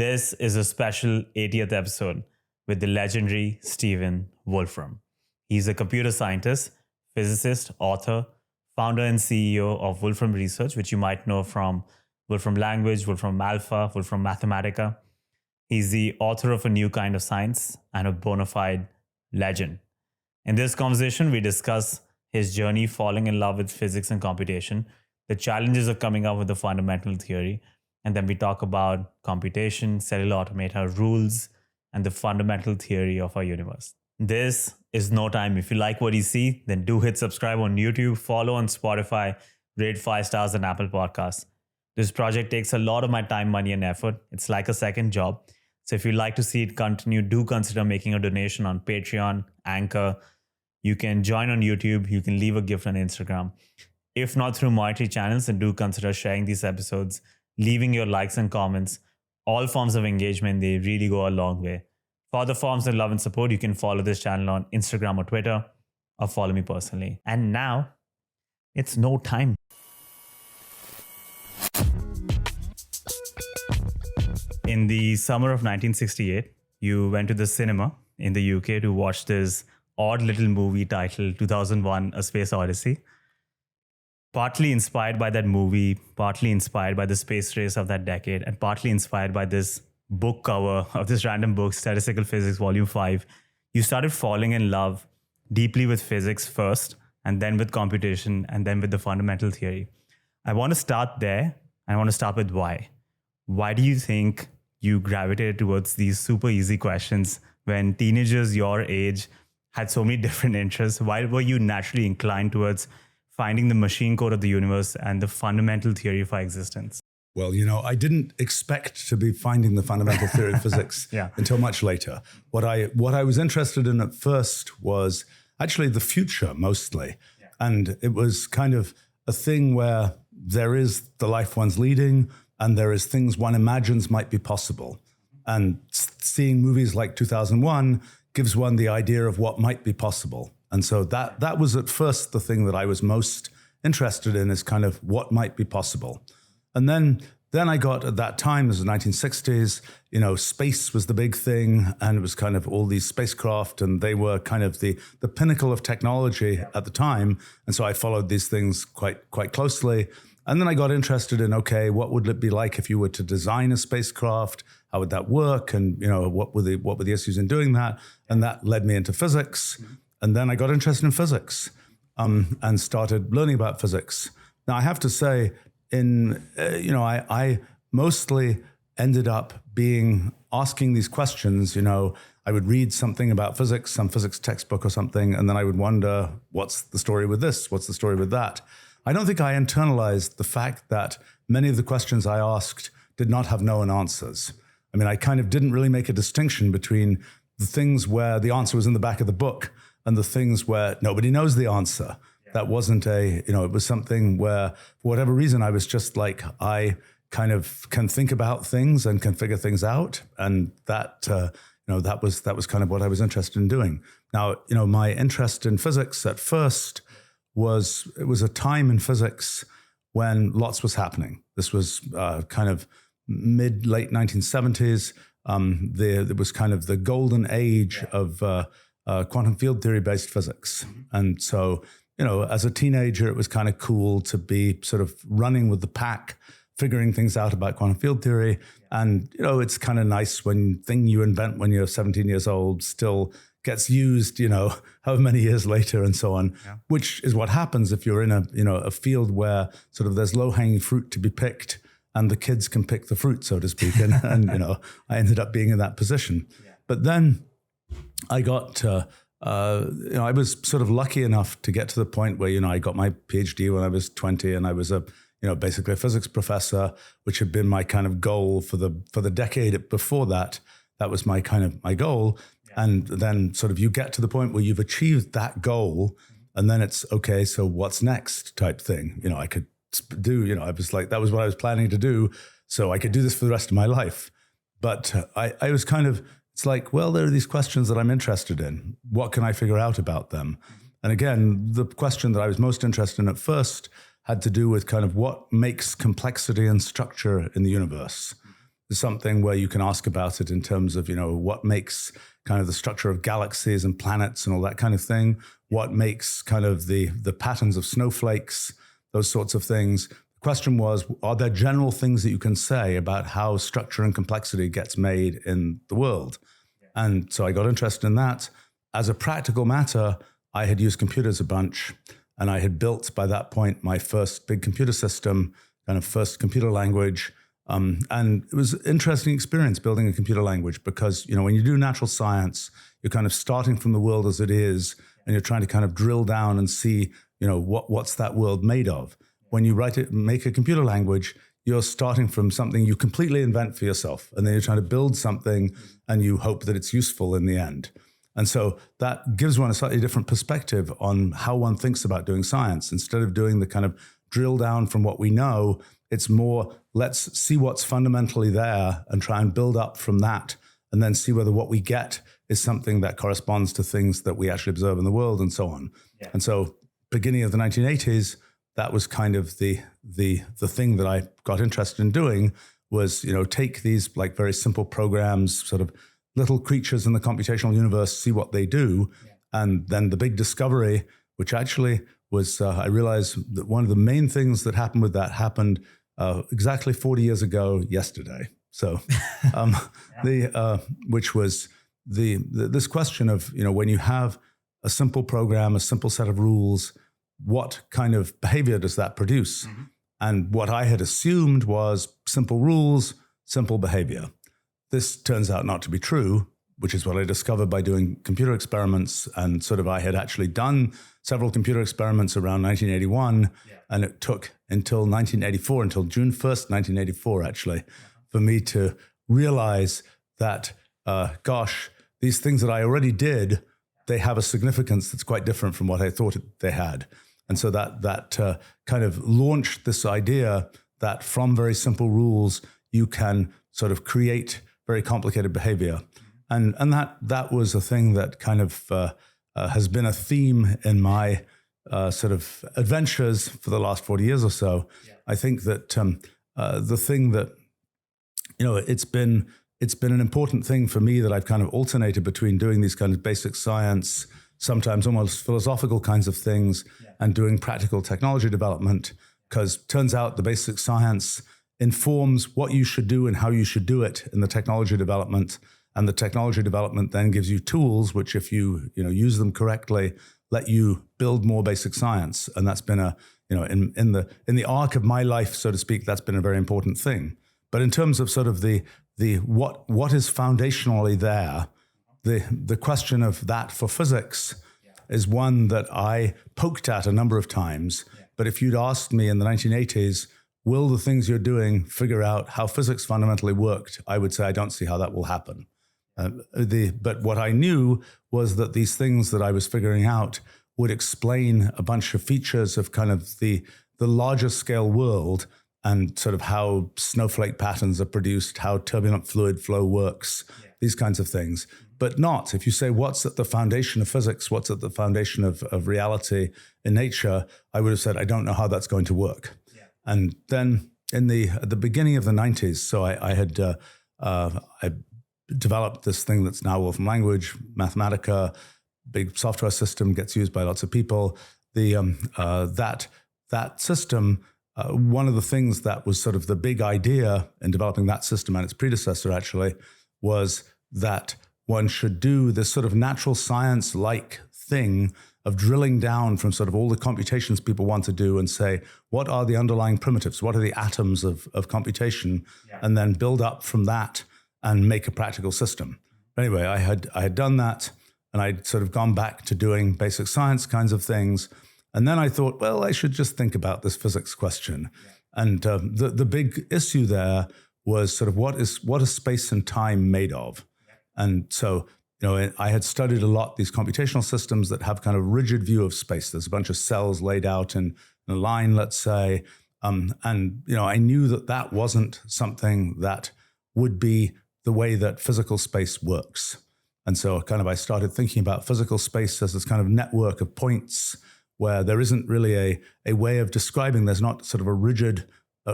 This is a special 80th episode with the legendary Stephen Wolfram. He's a computer scientist, physicist, author, founder and CEO of Wolfram Research, which you might know from Wolfram Language, Wolfram Alpha, Wolfram Mathematica. He's the author of A New Kind of Science and a bona fide legend. In this conversation, we discuss his journey falling in love with physics and computation, the challenges of coming up with a fundamental theory, and then we talk about computation, cellular automata, rules, and the fundamental theory of our universe. This is no time. If you like what you see, then do hit subscribe on YouTube, follow on Spotify, rate 5 stars on Apple Podcasts. This project takes a lot of my time, money, and effort. It's like a second job. So if you'd like to see it continue, do consider making a donation on Patreon, Anchor. You can join on YouTube. You can leave a gift on Instagram. If not through monetary channels, then do consider sharing these episodes, leaving your likes and comments. All forms of engagement, they really go a long way. For other forms of love and support, you can follow this channel on Instagram or Twitter, or follow me personally. And now, it's no time. In the summer of 1968, you went to the cinema in the UK to watch this odd little movie titled 2001: A Space Odyssey. Partly inspired by that movie, partly inspired by the space race of that decade, and partly inspired by this book cover of this random book, Statistical Physics Volume 5, you started falling in love deeply with physics first, and then with computation, and then with the fundamental theory. I want to start there, and I want to start with why. Why do you think you gravitated towards these super easy questions when teenagers your age had so many different interests? Why were you naturally inclined towards finding the machine code of the universe and the fundamental theory of our existence? Well, I didn't expect to be finding the fundamental theory of physics until much later. What I was interested in at first was actually the future mostly. Yeah. And it was kind of a thing where there is the life one's leading and there is things one imagines might be possible. And seeing movies like 2001 gives one the idea of what might be possible. And so that was at first the thing that I was most interested in, is kind of what might be possible. And then I got, at that time, it was the 1960s, space was the big thing, and it was kind of all these spacecraft, and they were kind of the pinnacle of technology at the time. And so I followed these things quite closely. And then I got interested in, okay, what would it be like if you were to design a spacecraft? How would that work? And, what were the issues in doing that? And that led me into physics. And then I got interested in physics and started learning about physics. Now, I have to say, I mostly ended up asking these questions. I would read something about physics, some physics textbook or something, and then I would wonder, what's the story with this? What's the story with that? I don't think I internalized the fact that many of the questions I asked did not have known answers. I mean, I kind of didn't really make a distinction between the things where the answer was in the back of the book and the things where nobody knows the answer. That wasn't it was something where, for whatever reason, I was just like, I kind of can think about things and can figure things out. And that was kind of what I was interested in doing. Now, my interest in physics at first was a time in physics when lots was happening. This was kind of late 1970s. There was kind of the golden age of quantum field theory-based physics. And so, as a teenager, it was kind of cool to be sort of running with the pack, figuring things out about quantum field theory. Yeah. And, it's kind of nice when thing you invent when you're 17 years old still gets used, however many years later and so on, which is what happens if you're in a field where sort of there's low-hanging fruit to be picked and the kids can pick the fruit, so to speak. And I ended up being in that position. Yeah. But then I got... I was sort of lucky enough to get to the point where, I got my PhD when I was 20, and I was basically a physics professor, which had been my kind of goal for the decade before that. That was my goal. Yeah. And then sort of you get to the point where you've achieved that goal, and then it's okay, so what's next type thing. I could do, I was like, that was what I was planning to do. So I could do this for the rest of my life. But I was kind of, it's like, well, there are these questions that I'm interested in. What can I figure out about them? And again, the question that I was most interested in at first had to do with kind of what makes complexity and structure in the universe. something where you can ask about it in terms of, what makes kind of the structure of galaxies and planets and all that kind of thing, what makes kind of the patterns of snowflakes, those sorts of things. The question was, are there general things that you can say about how structure and complexity gets made in the world? And so I got interested in that. As a practical matter, I had used computers a bunch, and I had built by that point my first big computer system, kind of first computer language. And it was an interesting experience building a computer language because, when you do natural science, you're kind of starting from the world as it is, and you're trying to kind of drill down and see, what's that world made of. When you make a computer language, you're starting from something you completely invent for yourself, and then you're trying to build something, and you hope that it's useful in the end. And so that gives one a slightly different perspective on how one thinks about doing science. Instead of doing the kind of drill down from what we know, it's more, let's see what's fundamentally there and try and build up from that, and then see whether what we get is something that corresponds to things that we actually observe in the world and so on. Yeah. And so beginning of the 1980s, that was kind of the thing that I got interested in doing was, take these like very simple programs, sort of little creatures in the computational universe, see what they do. Yeah. And then the big discovery, which actually was, I realized that one of the main things that happened with that happened exactly 40 years ago yesterday. So, which was this question of, when you have a simple program, a simple set of rules, what kind of behavior does that produce? Mm-hmm. And what I had assumed was simple rules, simple behavior. This turns out not to be true, which is what I discovered by doing computer experiments. And I had actually done several computer experiments around 1981, and it took until 1984, until June 1st, 1984, actually, for me to realize that, these things that I already did, they have a significance that's quite different from what I thought they had. And so that kind of launched this idea that from very simple rules, you can sort of create very complicated behavior. And that was a thing that kind of has been a theme in my sort of adventures for the last 40 years or so. Yeah. I think that the thing that, it's been an important thing for me that I've kind of alternated between doing these kind of basic science, sometimes almost philosophical kinds of things, and doing practical technology development, because turns out the basic science informs what you should do and how you should do it in the technology development. And the technology development then gives you tools, which if you use them correctly, let you build more basic science. And that's been in the arc of my life, so to speak, that's been a very important thing. But in terms of sort of the what is foundationally there, the question of that for physics is one that I poked at a number of times. Yeah. But if you'd asked me in the 1980s, will the things you're doing figure out how physics fundamentally worked, I would say I don't see how that will happen. But what I knew was that these things that I was figuring out would explain a bunch of features of kind of the larger scale world and sort of how snowflake patterns are produced, how turbulent fluid flow works, these kinds of things. But not, if you say, what's at the foundation of physics, what's at the foundation of reality in nature, I would have said, I don't know how that's going to work. Yeah. And then at the beginning of the 90s, so I developed this thing that's now Wolfram language, Mathematica, big software system, gets used by lots of people. That system, one of the things that was sort of the big idea in developing that system and its predecessor actually was that one should do this sort of natural science-like thing of drilling down from sort of all the computations people want to do and say, what are the underlying primitives? What are the atoms of computation? Yeah. And then build up from that and make a practical system. Anyway, I had done that, and I'd sort of gone back to doing basic science kinds of things. And then I thought, well, I should just think about this physics question. Yeah. And the big issue there was sort of what is space and time made of? Yeah. And so, I had studied a lot these computational systems that have kind of rigid view of space. There's a bunch of cells laid out in a line, let's say. And I knew that wasn't something that would be the way that physical space works. And so I started thinking about physical space as this kind of network of points where there isn't really a way of describing, there's not sort of a rigid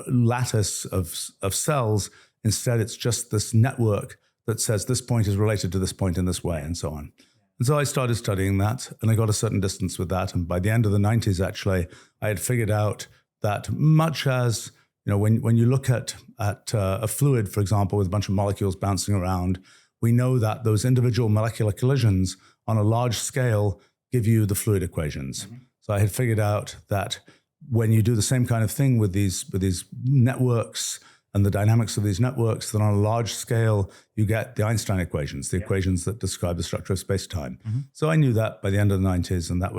lattice of cells. Instead, it's just this network that says this point is related to this point in this way, and so on. And so I started studying that, and I got a certain distance with that. And by the end of the 90s, actually, I had figured out that much as, when you look at a fluid, for example, with a bunch of molecules bouncing around, we know that those individual molecular collisions on a large scale give you the fluid equations. Mm-hmm. So I had figured out that when you do the same kind of thing with these networks and the dynamics of these networks, then on a large scale, you get the Einstein equations, the equations that describe the structure of space-time. Mm-hmm. So I knew that by the end of the 90s, and that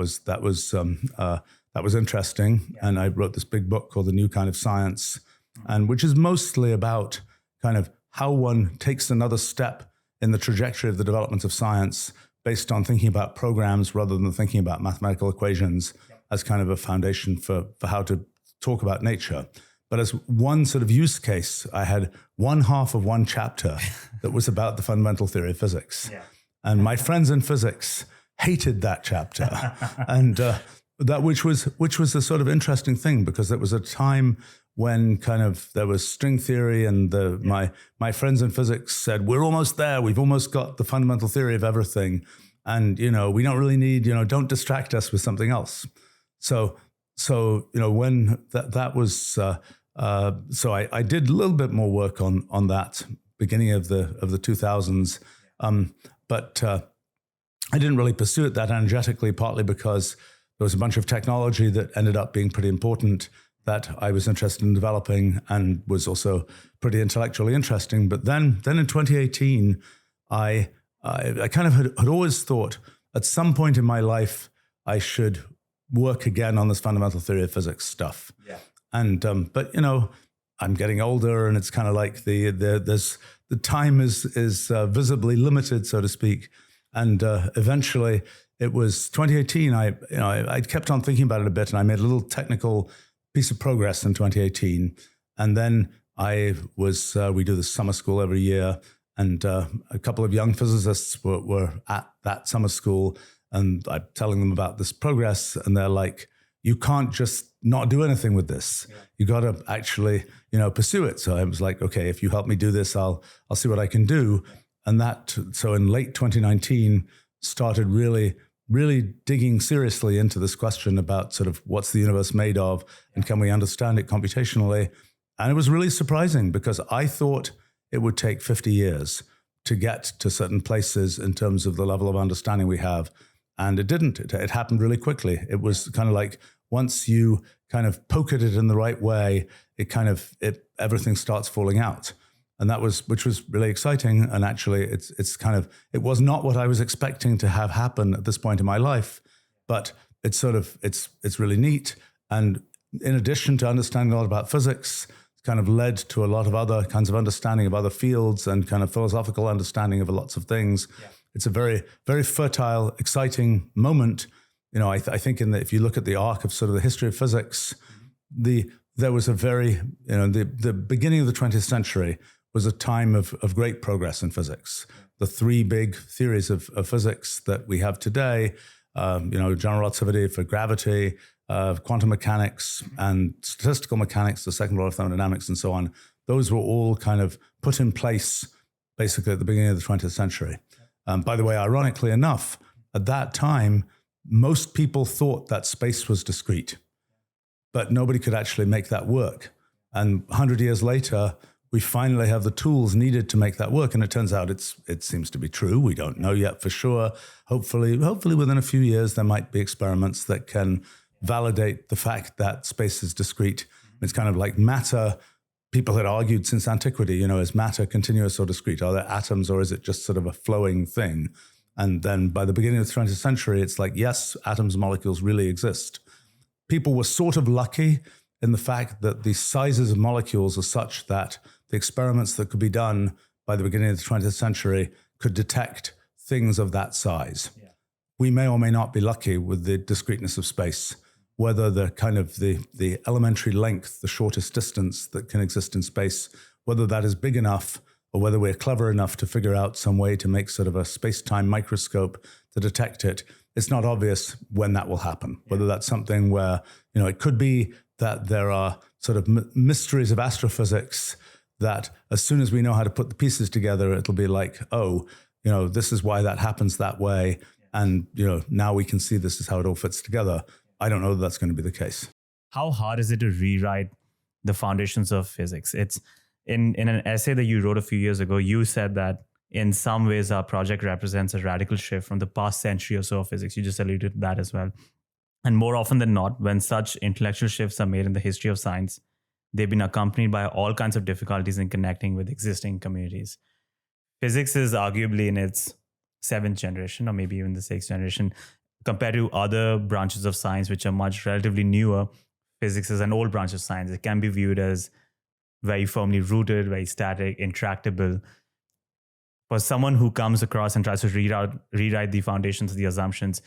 was interesting. Yeah. And I wrote this big book called The New Kind of Science, and which is mostly about kind of how one takes another step in the trajectory of the development of science based on thinking about programs rather than thinking about mathematical equations as kind of a foundation for how to talk about nature. But as one sort of use case, I had one half of one chapter that was about the fundamental theory of physics. Yeah. And my friends in physics hated that chapter. And that which was a sort of interesting thing, because it was a time when kind of there was string theory, and my friends in physics said, we're almost there. We've almost got the fundamental theory of everything. And, we don't really need, don't distract us with something else. So when that was, so I did a little bit more work on that beginning of the 2000s. But I didn't really pursue it that energetically, partly because there was a bunch of technology that ended up being pretty important that I was interested in developing, and was also pretty intellectually interesting. But then in 2018, I kind of had always thought at some point in my life I should work again on this fundamental theory of physics stuff. Yeah. And but I'm getting older, and it's kind of like the time is visibly limited, so to speak. And eventually, it was 2018. I kept on thinking about it a bit, and I made a little technical piece of progress in 2018. And then we do this summer school every year, and a couple of young physicists were at that summer school, and I'm telling them about this progress, and they're like, you can't just not do anything with this. Yeah. You got to actually, pursue it. So I was like, okay, if you help me do this, I'll see what I can do. And so in late 2019, started really digging seriously into this question about sort of what's the universe made of, and can we understand it computationally? And it was really surprising, because I thought it would take 50 years to get to certain places in terms of the level of understanding we have. And it didn't. It happened really quickly. It was kind of like, once you kind of poke at it in the right way, everything starts falling out. And which was really exciting. And actually it was not what I was expecting to have happen at this point in my life, but it's really neat. And in addition to understanding a lot about physics, it's kind of led to a lot of other kinds of understanding of other fields and kind of philosophical understanding of lots of things. Yeah. It's a very, very fertile, exciting moment. I think if you look at the arc of sort of the history of physics, there was a very, the beginning of the 20th century was a time of great progress in physics. The three big theories of physics that we have today, general relativity for gravity, quantum mechanics, and statistical mechanics, the second law of thermodynamics, and so on, those were all kind of put in place basically at the beginning of the 20th century. By the way, ironically enough, at that time, most people thought that space was discrete, but nobody could actually make that work. And 100 years later, we finally have the tools needed to make that work. And it turns out it seems to be true. We don't know yet for sure. Hopefully within a few years, there might be experiments that can validate the fact that space is discrete. It's kind of like matter. People had argued since antiquity, is matter continuous or discrete? Are there atoms, or is it just sort of a flowing thing? And then by the beginning of the 20th century, it's like, yes, atoms and molecules really exist. People were sort of lucky in the fact that the sizes of molecules are such that the experiments that could be done by the beginning of the 20th century could detect things of that size. Yeah. We may or may not be lucky with the discreteness of space, whether the elementary length, the shortest distance that can exist in space, whether that is big enough, or whether we're clever enough to figure out some way to make sort of a space-time microscope to detect it. It's not obvious when that will happen, whether that's something where, it could be that there are sort of mysteries of astrophysics that as soon as we know how to put the pieces together, it'll be like, oh, this is why that happens that way. And, now we can see this is how it all fits together. I don't know that that's going to be the case. How hard is it to rewrite the foundations of physics? It's in an essay that you wrote a few years ago, you said that in some ways our project represents a radical shift from the past century or so of physics. You just alluded to that as well. And more often than not, when such intellectual shifts are made in the history of science, they've been accompanied by all kinds of difficulties in connecting with existing communities. Physics is arguably in its 7th generation, or maybe even the 6th generation, compared to other branches of science, which are much relatively newer. Physics is an old branch of science. It can be viewed as very firmly rooted, very static, intractable. For someone who comes across and tries to rewrite the foundations of the assumptions,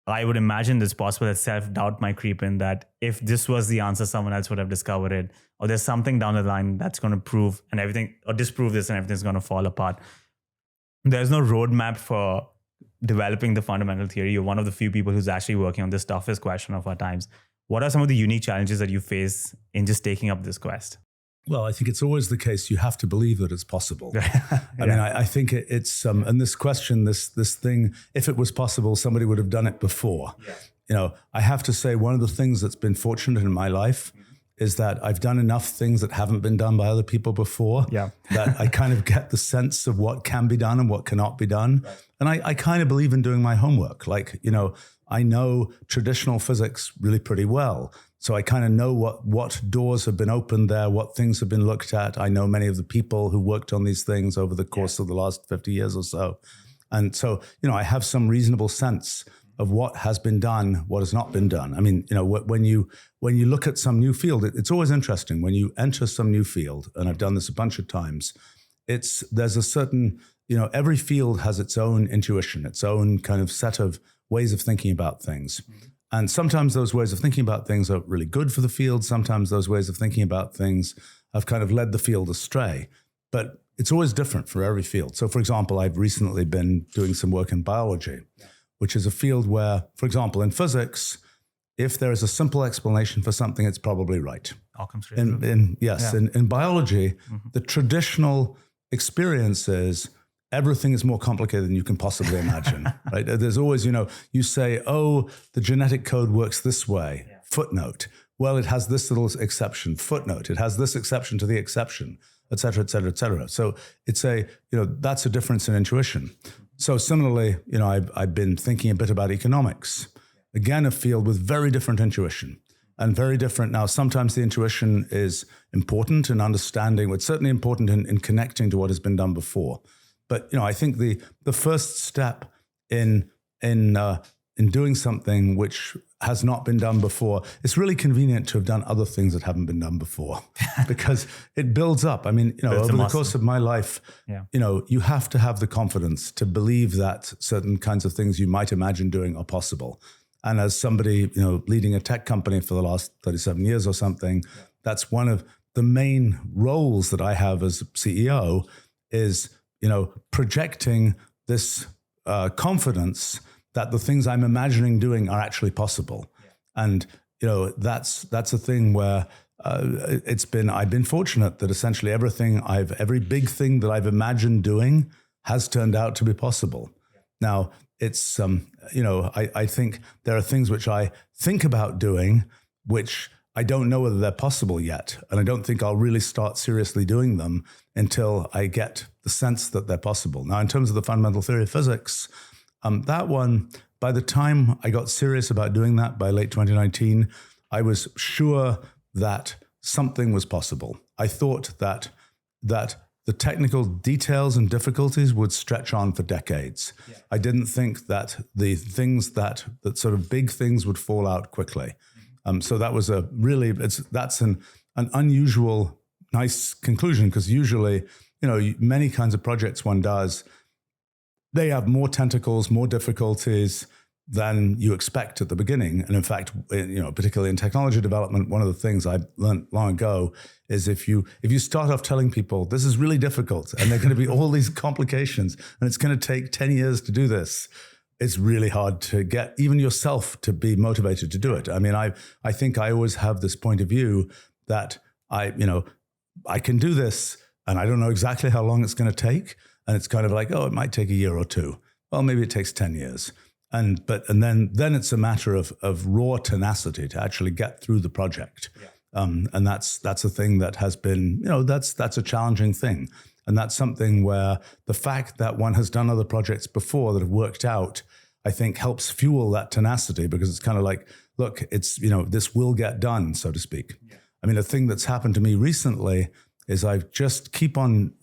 I would imagine it's possible that self-doubt might creep in, that if this was the answer, someone else would have discovered it, or there's something down the line that's going to prove and everything, or disprove this and everything's going to fall apart. There's no roadmap for developing the fundamental theory. You're one of the few people who's actually working on this toughest question of our times. What are some of the unique challenges that you face in just taking up this quest? Well, I think it's always the case. You have to believe that it's possible. I mean, I think it's, and this question, this thing, if it was possible, somebody would have done it before. Yeah. I have to say one of the things that's been fortunate in my life is that I've done enough things that haven't been done by other people before. Yeah. That I kind of get the sense of what can be done and what cannot be done. Right. And I kind of believe in doing my homework. Like, I know traditional physics really pretty well. So I kind of know what doors have been opened there, what things have been looked at. I know many of the people who worked on these things over the course of the last 50 years or so. And so, I have some reasonable sense of what has been done, what has not been done. I mean, when you look at some new field, it's always interesting. When you enter some new field, and I've done this a bunch of times, there's a certain, every field has its own intuition, its own kind of set of ways of thinking about things. Mm-hmm. And sometimes those ways of thinking about things are really good for the field. Sometimes those ways of thinking about things have kind of led the field astray. But it's always different for every field. So, for example, I've recently been doing some work in biology, which is a field where, for example, in physics, if there is a simple explanation for something, it's probably right. All comes straight through. In biology, the traditional experience is everything is more complicated than you can possibly imagine, right? There's always, you say, oh, the genetic code works this way, footnote. Well, it has this little exception, footnote. It has this exception to the exception, et cetera, et cetera, et cetera. So it's that's a difference in intuition. So similarly, I've been thinking a bit about economics. Again, a field with very different intuition and very different. Now, sometimes the intuition is important in understanding, but certainly important in connecting to what has been done before. But I think the first step in doing something which has not been done before, it's really convenient to have done other things that haven't been done before, because it builds up. I mean, over the course of my life, you have to have the confidence to believe that certain kinds of things you might imagine doing are possible. And as somebody leading a tech company for the last 37 years or something, that's one of the main roles that I have as CEO is projecting this confidence that the things I'm imagining doing are actually possible. Yeah. And, that's a thing where I've been fortunate that essentially every big thing that I've imagined doing has turned out to be possible. Yeah. Now, it's, I think there are things which I think about doing, which I don't know whether they're possible yet. And I don't think I'll really start seriously doing them until I get the sense that they're possible. Now, in terms of the fundamental theory of physics, that one, by the time I got serious about doing that by late 2019, I was sure that something was possible. I thought that the technical details and difficulties would stretch on for decades. Yeah. I didn't think that the things that sort of big things would fall out quickly. So that was that's an unusual, nice conclusion, because usually, many kinds of projects one does, they have more tentacles, more difficulties than you expect at the beginning. And in fact, particularly in technology development, one of the things I learned long ago is if you start off telling people this is really difficult and there are going to be all these complications and it's going to take 10 years to do this, it's really hard to get even yourself to be motivated to do it. I mean, I think I always have this point of view that I can do this, and I don't know exactly how long it's going to take. And it's kind of like, oh, it might take a year or two. Well, maybe it takes 10 years. And then it's a matter of raw tenacity to actually get through the project. Yeah. And that's a thing that has been, that's a challenging thing. And that's something where the fact that one has done other projects before that have worked out, I think helps fuel that tenacity, because it's kind of like, look, it's, this will get done, so to speak. Yeah. I mean, a thing that's happened to me recently is I just keep on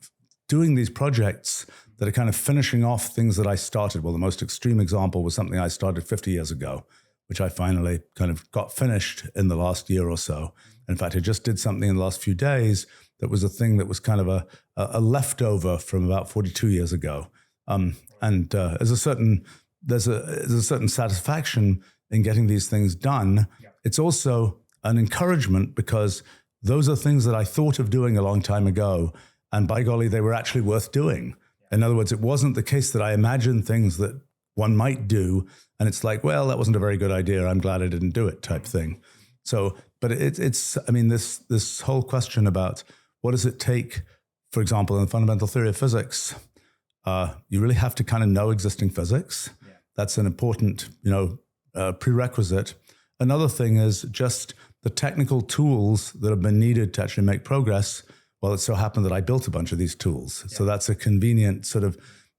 doing these projects that are kind of finishing off things that I started. Well, the most extreme example was something I started 50 years ago, which I finally kind of got finished in the last year or so. In fact, I just did something in the last few days that was a thing that was kind of a leftover from about 42 years ago. There's a certain satisfaction in getting these things done. Yeah. It's also an encouragement, because those are things that I thought of doing a long time ago, and by golly, they were actually worth doing. In other words, it wasn't the case that I imagined things that one might do, and it's like, well, that wasn't a very good idea, I'm glad I didn't do it, type thing. So, but it's I mean, this whole question about what does it take, for example, in the fundamental theory of physics, you really have to kind of know existing physics. Yeah. That's an important, prerequisite. Another thing is just the technical tools that have been needed to actually make progress. Well, it so happened that I built a bunch of these tools. Yeah. So that's a convenient sort of,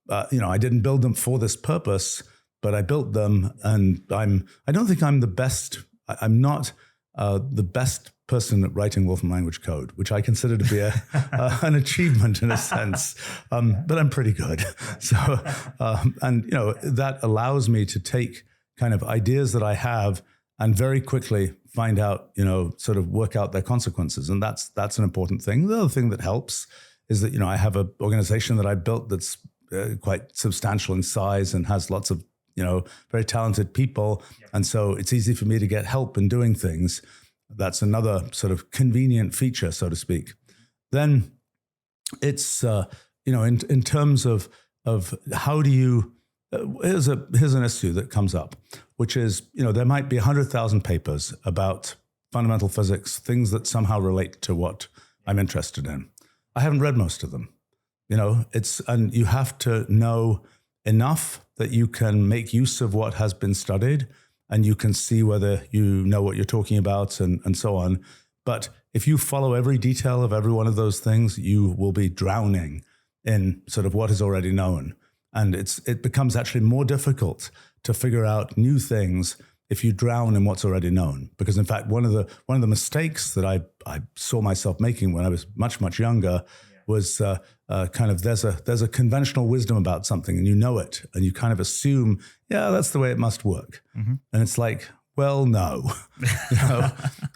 I didn't build them for this purpose, but I built them, and I don't think I'm the best. I'm not the best person at writing Wolfram language code, which I consider to be an achievement in a sense, but I'm pretty good. So, that allows me to take kind of ideas that I have and very quickly find out, sort of work out their consequences. And that's an important thing. The other thing that helps is that, I have an organization that I built that's quite substantial in size and has lots of, very talented people. Yeah. And so it's easy for me to get help in doing things. That's another sort of convenient feature, so to speak. Then it's, in terms of how do you, here's an issue that comes up, which is, there might be 100,000 papers about fundamental physics, things that somehow relate to what I'm interested in. I haven't read most of them. And you have to know enough that you can make use of what has been studied, and you can see whether you know what you're talking about and so on. But if you follow every detail of every one of those things, you will be drowning in sort of what is already known. And it becomes actually more difficult to figure out new things if you drown in what's already known. Because in fact, one of the mistakes that I saw myself making when I was much, much younger was kind of there's a conventional wisdom about something, and you know it, and you kind of assume, yeah, that's the way it must work. Mm-hmm. And it's like, well, no.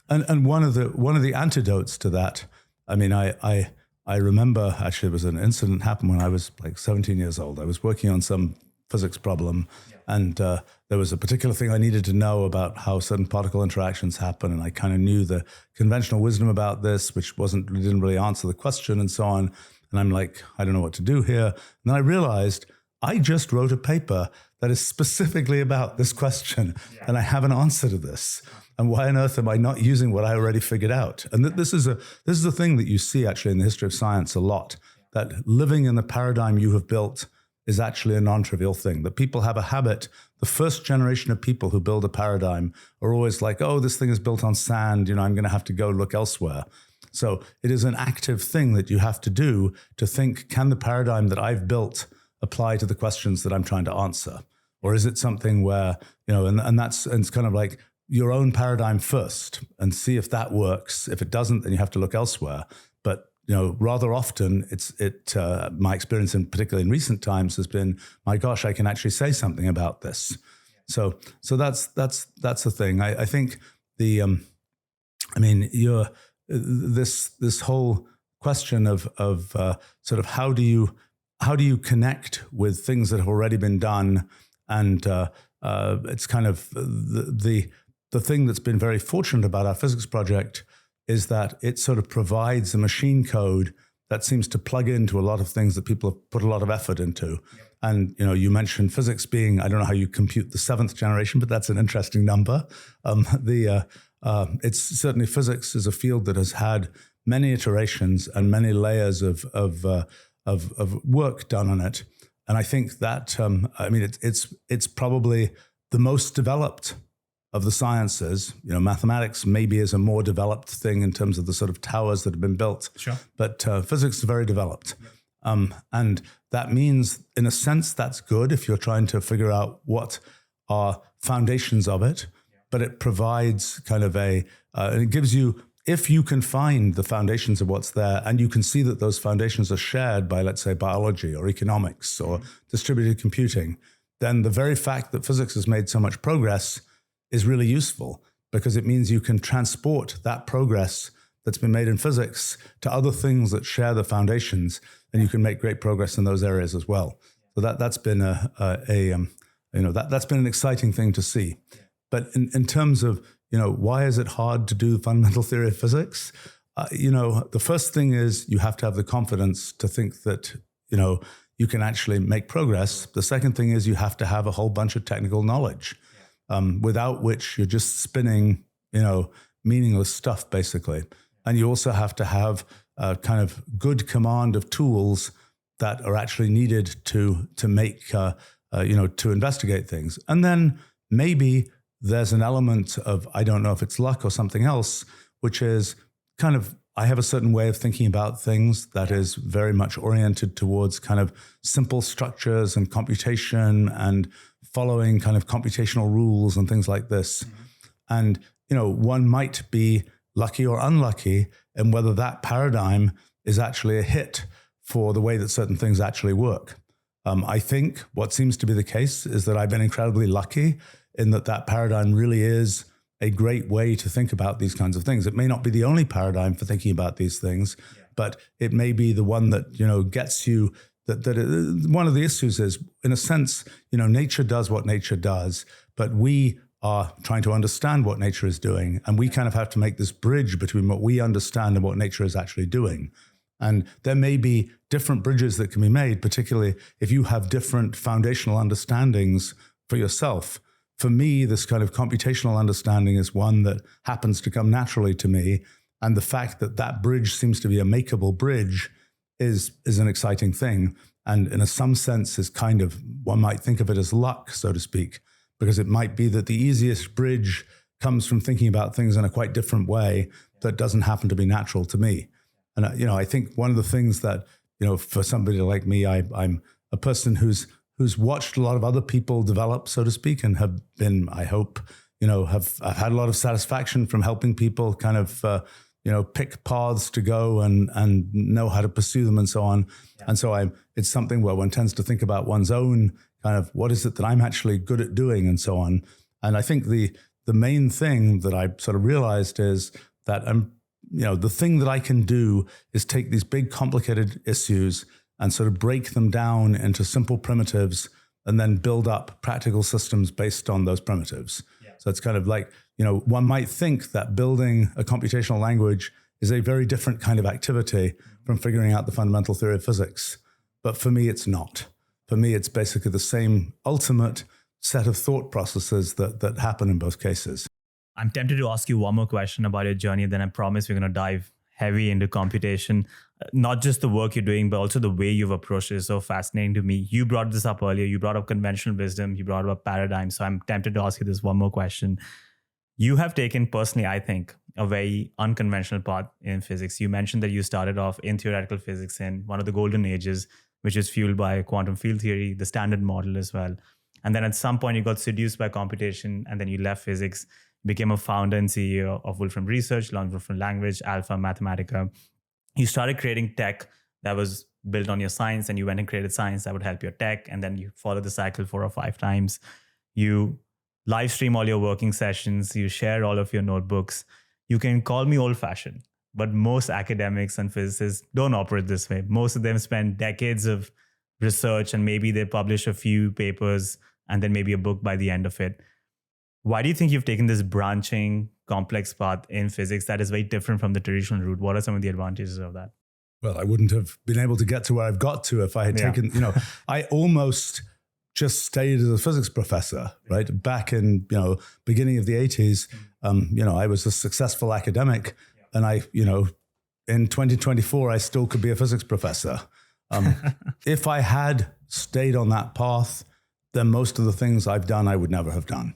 And one of the antidotes to that, I mean, I remember actually there was an incident happened when I was like 17 years old. I was working on some physics problem, and there was a particular thing I needed to know about how certain particle interactions happen, and I kind of knew the conventional wisdom about this, which didn't really answer the question and so on. And I'm like, I don't know what to do here. And then I realized I just wrote a paper that is specifically about this question, and I have an answer to this. And why on earth am I not using what I already figured out? And this is a thing that you see actually in the history of science a lot, that living in the paradigm you have built is actually a non-trivial thing, that people have a habit. The first generation of people who build a paradigm are always like, oh, this thing is built on sand, I'm going to have to go look elsewhere. So it is an active thing that you have to do to think, can the paradigm that I've built apply to the questions that I'm trying to answer? Or is it something where, and it's kind of like your own paradigm first and see if that works. If it doesn't, then you have to look elsewhere. But rather often my experience, in particularly in recent times, has been, my gosh, I can actually say something about this. So that's the thing. I think this whole question of sort of how do you connect with things that have already been done, and it's kind of the thing that's been very fortunate about our physics project is that it sort of provides a machine code that seems to plug into a lot of things that people have put a lot of effort into. Yep. And, you mentioned physics being, I don't know how you compute the 7th generation, but that's an interesting number. It's certainly, physics is a field that has had many iterations and many layers of work done on it. And I think that, it's probably the most developed of the sciences. Mathematics maybe is a more developed thing in terms of the sort of towers that have been built. Sure. But physics is very developed. And that means, in a sense, that's good if you're trying to figure out what are foundations of it. But it provides kind of and it gives you, if you can find the foundations of what's there, and you can see that those foundations are shared by, let's say, biology or economics or distributed computing, then the very fact that physics has made so much progress is really useful, because it means you can transport that progress that's been made in physics to other things that share the foundations, and you can make great progress in those areas as well. So that's been that's been an exciting thing to see. But in terms of, why is it hard to do fundamental theory of physics? The first thing is you have to have the confidence to think that, you can actually make progress. The second thing is you have to have a whole bunch of technical knowledge, without which you're just spinning, meaningless stuff, basically. And you also have to have a kind of good command of tools that are actually needed to make, to investigate things. And then maybe there's an element of, I don't know if it's luck or something else, which is kind of, I have a certain way of thinking about things that is very much oriented towards kind of simple structures and computation and following kind of computational rules and things like this. And, one might be lucky or unlucky in whether that paradigm is actually a hit for the way that certain things actually work. I think what seems to be the case is that I've been incredibly lucky in that paradigm really is a great way to think about these kinds of things. It may not be the only paradigm for thinking about these things, but it may be the one that, gets you, one of the issues is, in a sense, nature does what nature does, but we are trying to understand what nature is doing. And we kind of have to make this bridge between what we understand and what nature is actually doing. And there may be different bridges that can be made, particularly if you have different foundational understandings for yourself. For me, this kind of computational understanding is one that happens to come naturally to me. And the fact that that bridge seems to be a makeable bridge is an exciting thing. And in some sense is kind of, one might think of it as luck, so to speak, because it might be that the easiest bridge comes from thinking about things in a quite different way that doesn't happen to be natural to me. And, I think one of the things that, for somebody like me, I'm a person who's watched a lot of other people develop, so to speak, and have been, I hope, I've had a lot of satisfaction from helping people kind of, pick paths to go and know how to pursue them and so on. Yeah. And so it's something where one tends to think about one's own kind of, what is it that I'm actually good at doing and so on. And I think the main thing that I sort of realized is that the thing that I can do is take these big complicated issues and sort of break them down into simple primitives and then build up practical systems based on those primitives. Yeah. So it's kind of like, one might think that building a computational language is a very different kind of activity from figuring out the fundamental theory of physics. But for me, it's not. For me, it's basically the same ultimate set of thought processes that happen in both cases. I'm tempted to ask you one more question about your journey, then I promise we're going to dive heavy into computation. Not just the work you're doing, but also the way you've approached it is so fascinating to me. You brought this up earlier. You brought up conventional wisdom. You brought up paradigm. So I'm tempted to ask you this one more question. You have taken, personally, I think, a very unconventional path in physics. You mentioned that you started off in theoretical physics in one of the golden ages, which is fueled by quantum field theory, the standard model as well. And then at some point you got seduced by computation, and then you left physics, became a founder and CEO of Wolfram Research, learned Wolfram Language, Alpha, Mathematica. You started creating tech that was built on your science, and you went and created science that would help your tech. And then you followed the cycle 4 or 5 times. You live stream all your working sessions. You share all of your notebooks. You can call me old-fashioned, but most academics and physicists don't operate this way. Most of them spend decades of research, and maybe they publish a few papers and then maybe a book by the end of it. Why do you think you've taken this branching, complex path in physics that is very different from the traditional route? What are some of the advantages of that? Well, I wouldn't have been able to get to where I've got to if I had taken, I almost just stayed as a physics professor, right? Back in, beginning of the 80s, I was a successful academic, and I, in 2024, I still could be a physics professor. If I had stayed on that path, then most of the things I've done, I would never have done.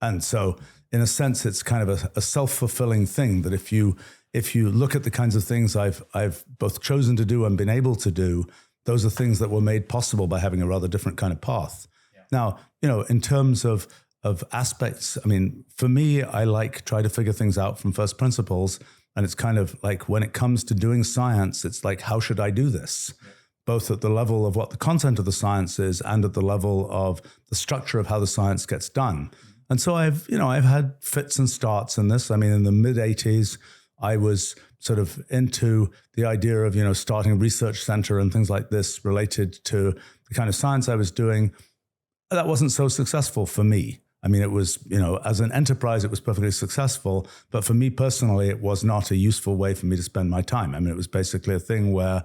And so in a sense, it's kind of a self-fulfilling thing that if you look at the kinds of things I've both chosen to do and been able to do, those are things that were made possible by having a rather different kind of path. Yeah. Now, in terms of aspects, I mean, for me, I try to figure things out from first principles. And it's kind of like when it comes to doing science, it's like, how should I do this? Yeah. Both at the level of what the content of the science is and at the level of the structure of how the science gets done. And so I've had fits and starts in this. I mean, in the mid-'80s, I was sort of into the idea of, starting a research center and things like this related to the kind of science I was doing. That wasn't so successful for me. I mean, it was, as an enterprise, it was perfectly successful. But for me personally, it was not a useful way for me to spend my time. I mean, it was basically a thing where,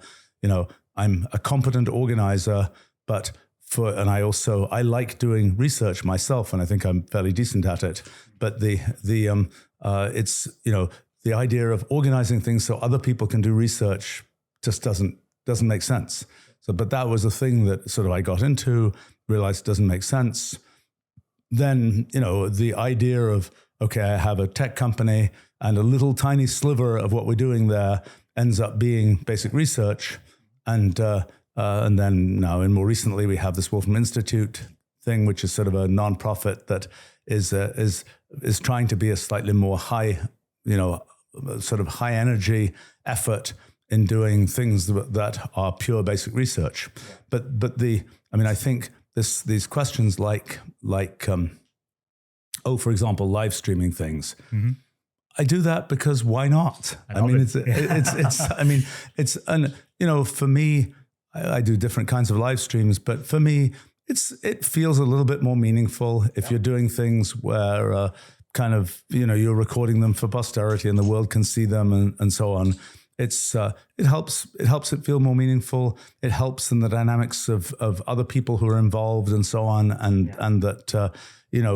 I'm a competent organizer, I like doing research myself, and I think I'm fairly decent at it. But it's, the idea of organizing things so other people can do research just doesn't make sense. So, but that was a thing that sort of I got into, realized doesn't make sense. Then, the idea of, okay, I have a tech company and a little tiny sliver of what we're doing there ends up being basic research. And then now, and more recently, we have this Wolfram Institute thing, which is sort of a nonprofit that is trying to be a slightly more high, sort of high energy effort in doing things that are pure basic research. But I think these questions like for example, live streaming things. Mm-hmm. I do that because why not? For me, I do different kinds of live streams, but for me, it feels a little bit more meaningful if you're doing things where you're recording them for posterity and the world can see them and so on. It helps it feel more meaningful. It helps in the dynamics of other people who are involved and so on, and that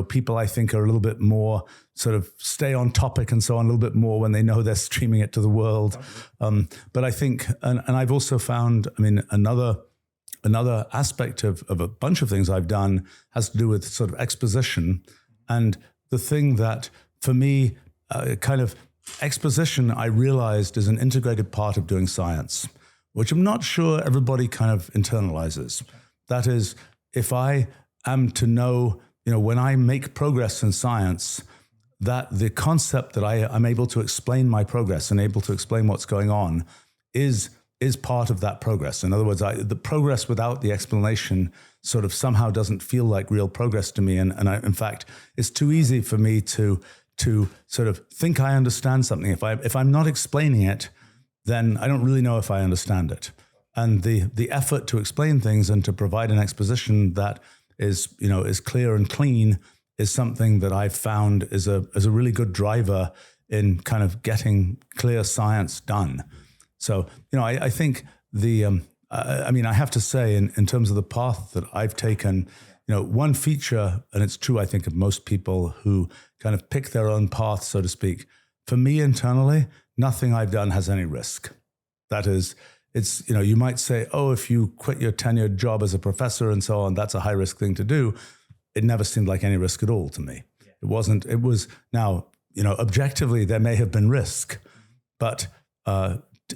people I think are a little bit more sort of stay on topic and so on a little bit more when they know they're streaming it to the world. But I think, and I've also found, another aspect of a bunch of things I've done has to do with sort of exposition, and the thing that for me exposition, I realized, is an integrated part of doing science, which I'm not sure everybody kind of internalizes. That is, if I am to know, when I make progress in science, that the concept that I'm able to explain my progress and able to explain what's going on is part of that progress. In other words, the progress without the explanation sort of somehow doesn't feel like real progress to me. And in fact, it's too easy for me to sort of think I understand something. If I'm not explaining it, then I don't really know if I understand it. And the effort to explain things and to provide an exposition that is clear and clean is something that I've found is a really good driver in kind of getting clear science done. So, I think I have to say in terms of the path that I've taken, one feature, and it's true, I think, of most people who kind of pick their own path, so to speak. For me internally, nothing I've done has any risk. That is, it's, you might say, oh, if you quit your tenured job as a professor and so on, that's a high risk thing to do. It never seemed like any risk at all to me. Yeah. It was now, objectively, there may have been risk, but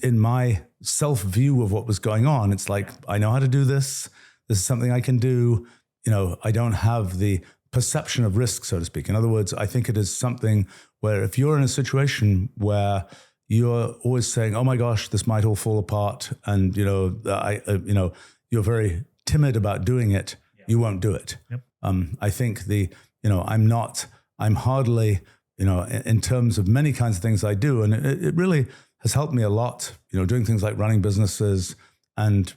in my self-view of what was going on, it's like, I know how to do this. This is something I can do. I don't have the perception of risk, so to speak. In other words, I think it is something where if you're in a situation where you're always saying, oh my gosh, this might all fall apart, and, you're very timid about doing it, you won't do it. Yep. I think I'm hardly, in terms of many kinds of things I do, and it really has helped me a lot, doing things like running businesses and,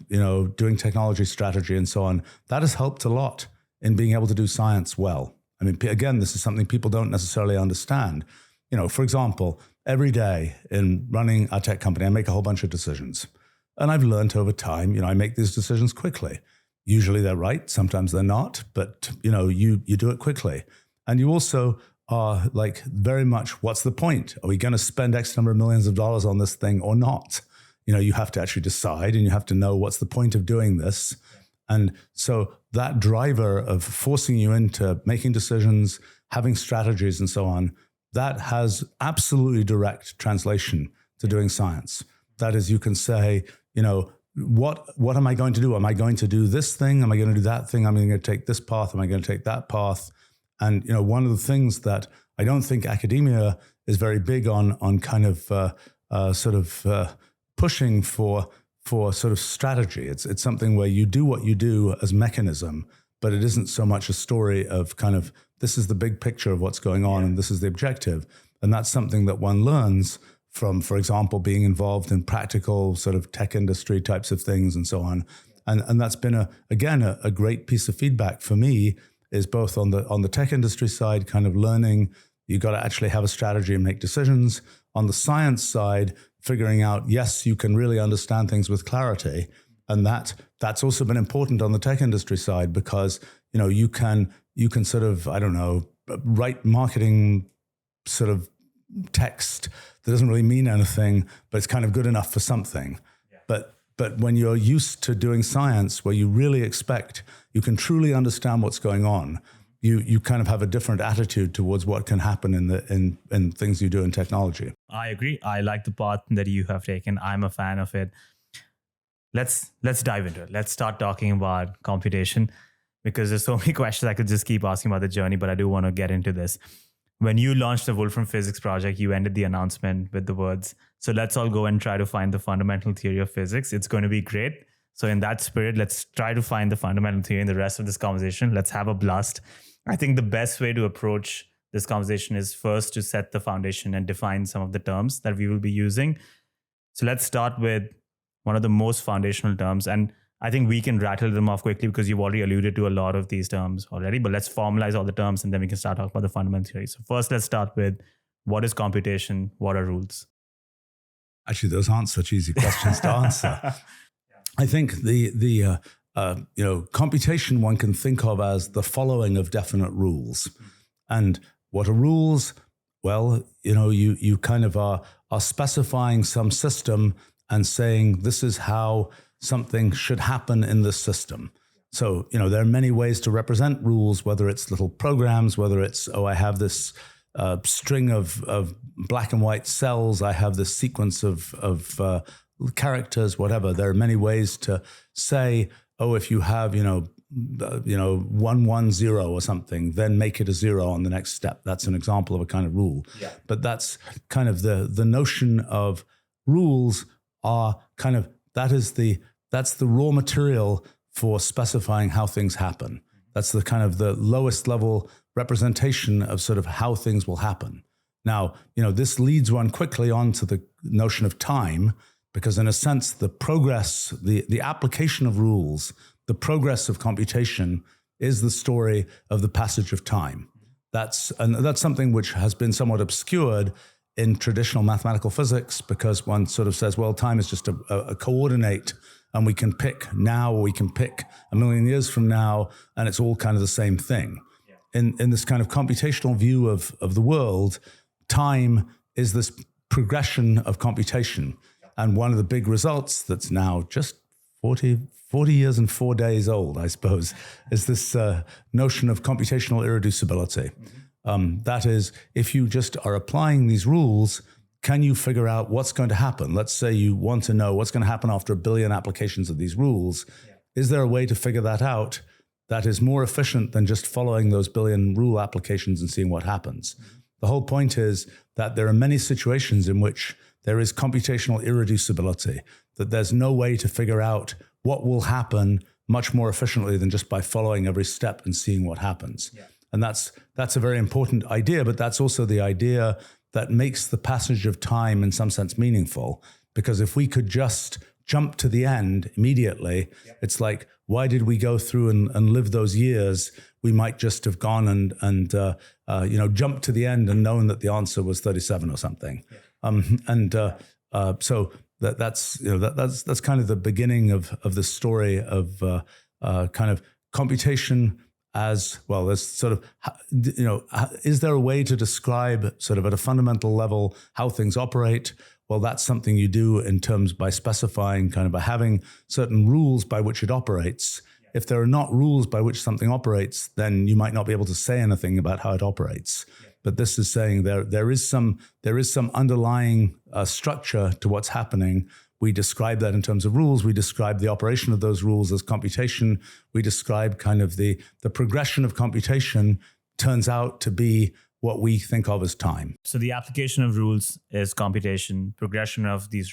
doing technology strategy and so on. That has helped a lot in being able to do science well. I mean, again, this is something people don't necessarily understand. For example, every day in running a tech company, I make a whole bunch of decisions. And I've learned over time, I make these decisions quickly. Usually they're right, sometimes they're not, but, you do it quickly. And you also are like very much, what's the point? Are we going to spend X number of millions of dollars on this thing or not? You have to actually decide, and you have to know what's the point of doing this. And so that driver of forcing you into making decisions, having strategies and so on, that has absolutely direct translation to doing science. That is, you can say, what am I going to do? Am I going to do this thing? Am I going to do that thing? Am I going to take this path? Am I going to take that path? And one of the things that I don't think academia is very big on kind of pushing for sort of strategy. It's something where you do what you do as mechanism, but it isn't so much a story of kind of, this is the big picture of what's going on and this is the objective. And that's something that one learns from, for example, being involved in practical sort of tech industry types of things and so on. And that's been a great piece of feedback for me, is both on the tech industry side, kind of learning you got to actually have a strategy and make decisions. On the science side, figuring out, yes, you can really understand things with clarity. And that's also been important on the tech industry side, because you can sort of, I don't know, write marketing sort of text that doesn't really mean anything, but it's kind of good enough for something. Yeah. But when you're used to doing science, where you really expect you can truly understand what's going on, you kind of have a different attitude towards what can happen in things you do in technology. I agree. I like the path that you have taken. I'm a fan of it. Let's dive into it. Let's start talking about computation, because there's so many questions I could just keep asking about the journey, but I do want to get into this. When you launched the Wolfram Physics project, you ended the announcement with the words, "So let's all go and try to find the fundamental theory of physics. It's going to be great." So in that spirit, let's try to find the fundamental theory in the rest of this conversation. Let's have a blast. I think the best way to approach this conversation is first to set the foundation and define some of the terms that we will be using. So let's start with one of the most foundational terms. And I think we can rattle them off quickly because you've already alluded to a lot of these terms already, but let's formalize all the terms and then we can start talking about the fundamental theory. So first, let's start with, what is computation? What are rules? Actually, those aren't such easy questions to answer. I think the computation one can think of as the following of definite rules. And what are rules? Well, you kind of are specifying some system and saying this is how something should happen in this system. So, there are many ways to represent rules, whether it's little programs, whether it's, I have this string of black and white cells, I have this sequence of characters, whatever. There are many ways to say, if you have, 1, 1, 0 or something, then make it a 0 on the next step. That's an example of a kind of rule. Yeah. But that's kind of the notion of rules are kind of, that's the raw material for specifying how things happen. That's the kind of the lowest level representation of sort of how things will happen. Now, this leads one quickly on to the notion of time, because in a sense, the progress, the application of rules, the progress of computation is the story of the passage of time. That's something which has been somewhat obscured in traditional mathematical physics, because one sort of says, well, time is just a coordinate, and we can pick now, or we can pick a million years from now, and it's all kind of the same thing. Yeah. In this kind of computational view of the world, time is this progression of computation. And one of the big results that's now just 40 years and 4 days old, I suppose, is this notion of computational irreducibility. That is, if you just are applying these rules, can you figure out what's going to happen? Let's say you want to know what's going to happen after 1 billion applications of these rules. Yeah. Is there a way to figure that out that is more efficient than just following those 1 billion rule applications and seeing what happens? The whole point is that there are many situations in which there is computational irreducibility, that there's no way to figure out what will happen much more efficiently than just by following every step and seeing what happens. Yeah. And that's a very important idea, but that's also the idea that makes the passage of time in some sense meaningful. Because if we could just jump to the end immediately, yeah. It's like, why did we go through and live those years? We might just have gone and jumped to the end and known that the answer was 37 or something. Yeah. So that's kind of the beginning of the story of kind of computation as well. There's sort of, is there a way to describe sort of at a fundamental level how things operate? Well, that's something you do in terms by specifying kind of by having certain rules by which it operates. If there are not rules by which something operates, then you might not be able to say anything about how it operates. But this is saying there is some underlying structure to what's happening. We describe that in terms of rules. We describe the operation of those rules as computation. We describe kind of the progression of computation turns out to be what we think of as time. So the application of rules is computation. Progression of this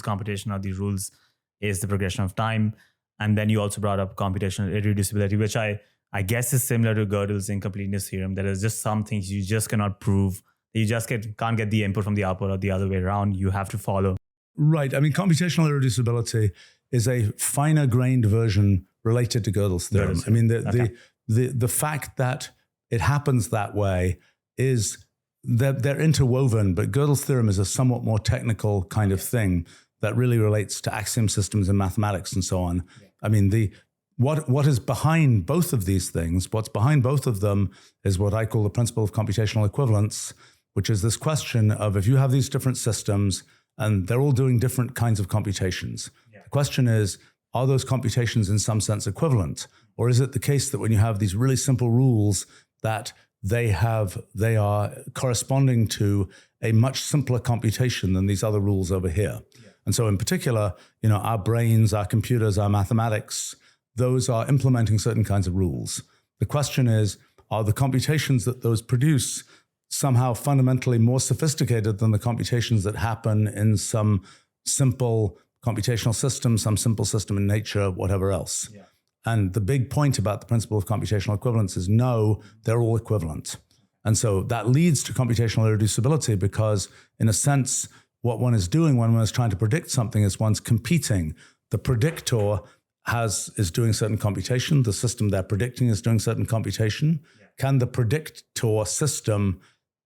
computation of these rules is the progression of time. And then you also brought up computational irreducibility, which I guess is similar to Gödel's incompleteness theorem. There is just some things you just cannot prove. You just can't get the input from the output or the other way around. You have to follow. Right. I mean, computational irreducibility is a finer grained version related to Gödel's theorem. I mean, the fact that it happens that way is that they're interwoven, but Gödel's theorem is a somewhat more technical kind of thing that really relates to axiom systems in mathematics and so on. Yeah. I mean, what is behind both of these things, what's behind both of them is what I call the principle of computational equivalence, which is this question of if you have these different systems and they're all doing different kinds of computations. Yeah. The question is, are those computations in some sense equivalent? Or is it the case that when you have these really simple rules that they are corresponding to a much simpler computation than these other rules over here? Yeah. And so in particular, our brains, our computers, our mathematics, those are implementing certain kinds of rules. The question is, are the computations that those produce somehow fundamentally more sophisticated than the computations that happen in some simple computational system, some simple system in nature, whatever else? Yeah. And the big point about the principle of computational equivalence is no, they're all equivalent. And so that leads to computational irreducibility because in a sense, what one is doing when one is trying to predict something is one's competing. The predictor is doing certain computation. The system they're predicting is doing certain computation. Yeah. Can the predictor system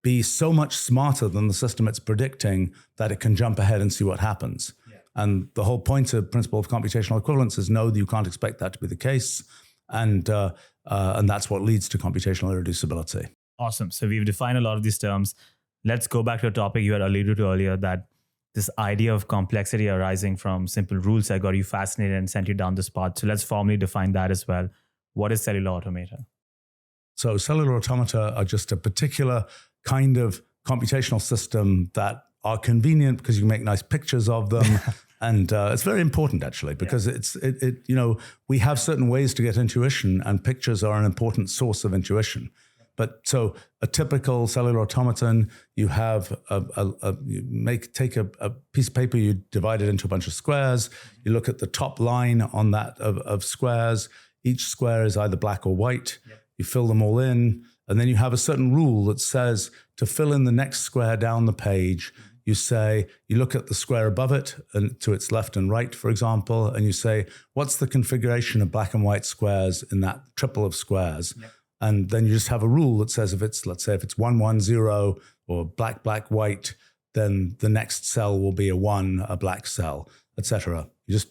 be so much smarter than the system it's predicting that it can jump ahead and see what happens? Yeah. And the whole point of principle of computational equivalence is no, you can't expect that to be the case. And that's what leads to computational irreducibility. Awesome. So we've defined a lot of these terms. Let's go back to a topic you had alluded to earlier, that this idea of complexity arising from simple rules that got you fascinated and sent you down this path. So let's formally define that as well. What is cellular automata? So cellular automata are just a particular kind of computational system that are convenient because you can make nice pictures of them. And it's very important actually, because we have certain ways to get intuition, and pictures are an important source of intuition. But so a typical cellular automaton, you have take a piece of paper, you divide it into a bunch of squares. You look at the top line on that of squares. Each square is either black or white. Yep. You fill them all in, and then you have a certain rule that says to fill in the next square down the page, you look at the square above it and to its left and right, for example, and you say, what's the configuration of black and white squares in that triple of squares? Yep. And then you just have a rule that says if it's 1, 1, 0 or black, black, white, then the next cell will be a 1, a black cell, etc. You just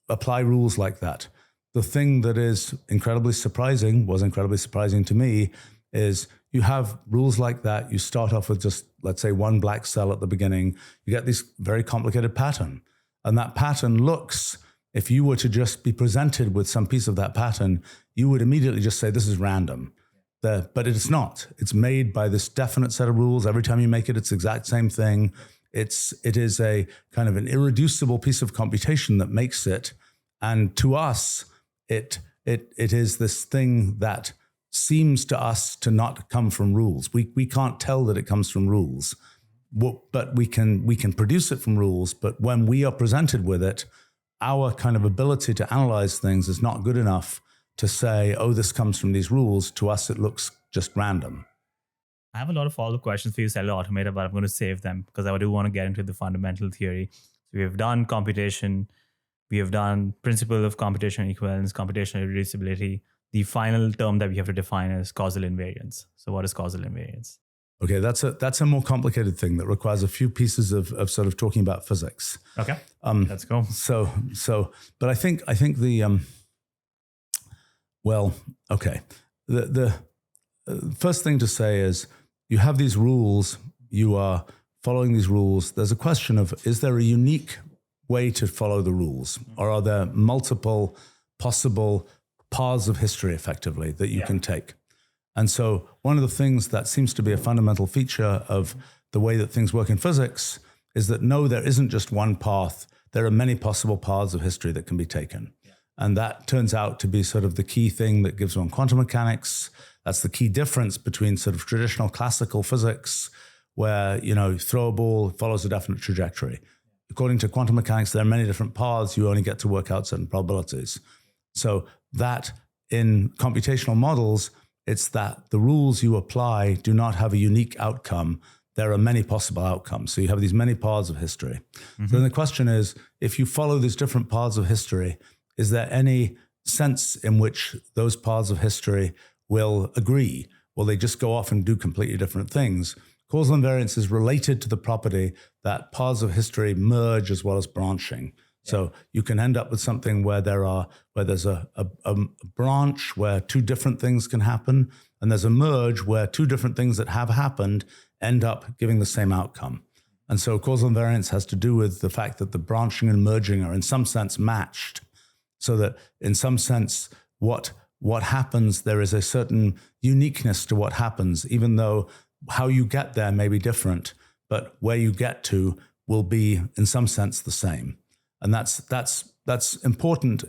apply rules like that. The thing that was incredibly surprising to me, is you have rules like that. You start off with just, let's say, one black cell at the beginning. You get this very complicated pattern. And that pattern looks, if you were to just be presented with some piece of that pattern, you would immediately just say, this is random. But it's not. It's made by this definite set of rules. Every time you make it, it's the exact same thing. It is a kind of an irreducible piece of computation that makes it. And to us, it is this thing that seems to us to not come from rules. We can't tell that it comes from rules, but we can produce it from rules. But when we are presented with it, our kind of ability to analyze things is not good enough to say, oh, this comes from these rules. To us, it looks just random. I have a lot of follow-up questions for you, cellular automata, but I'm going to save them because I do want to get into the fundamental theory. So we have done computation. We have done principle of computational equivalence, computational irreducibility. The final term that we have to define is causal invariance. So what is causal invariance? Okay, that's a more complicated thing that requires a few pieces of sort of talking about physics. Okay, let's go. But I think the well, okay. the first thing to say is you have these rules, you are following these rules. There's a question of, is there a unique way to follow the rules? Or are there multiple possible paths of history, effectively, that you can take? And so one of the things that seems to be a fundamental feature of the way that things work in physics is that no, there isn't just one path. There are many possible paths of history that can be taken. And that turns out to be sort of the key thing that gives one quantum mechanics. That's the key difference between sort of traditional classical physics, where, you know, throw a ball, follows a definite trajectory. According to quantum mechanics, there are many different paths. You only get to work out certain probabilities. So that in computational models, it's that the rules you apply do not have a unique outcome. There are many possible outcomes. So you have these many paths of history. So then the question is, if you follow these different paths of history, is there any sense in which those paths of history will agree? Will they just go off and do completely different things? Causal invariance is related to the property that paths of history merge as well as branching. So you can end up with something where there's a branch where two different things can happen, and there's a merge where two different things that have happened end up giving the same outcome. And so causal invariance has to do with the fact that the branching and merging are in some sense matched, so that in some sense what happens, there is a certain uniqueness to what happens, even though how you get there may be different, but where you get to will be in some sense the same. And that's important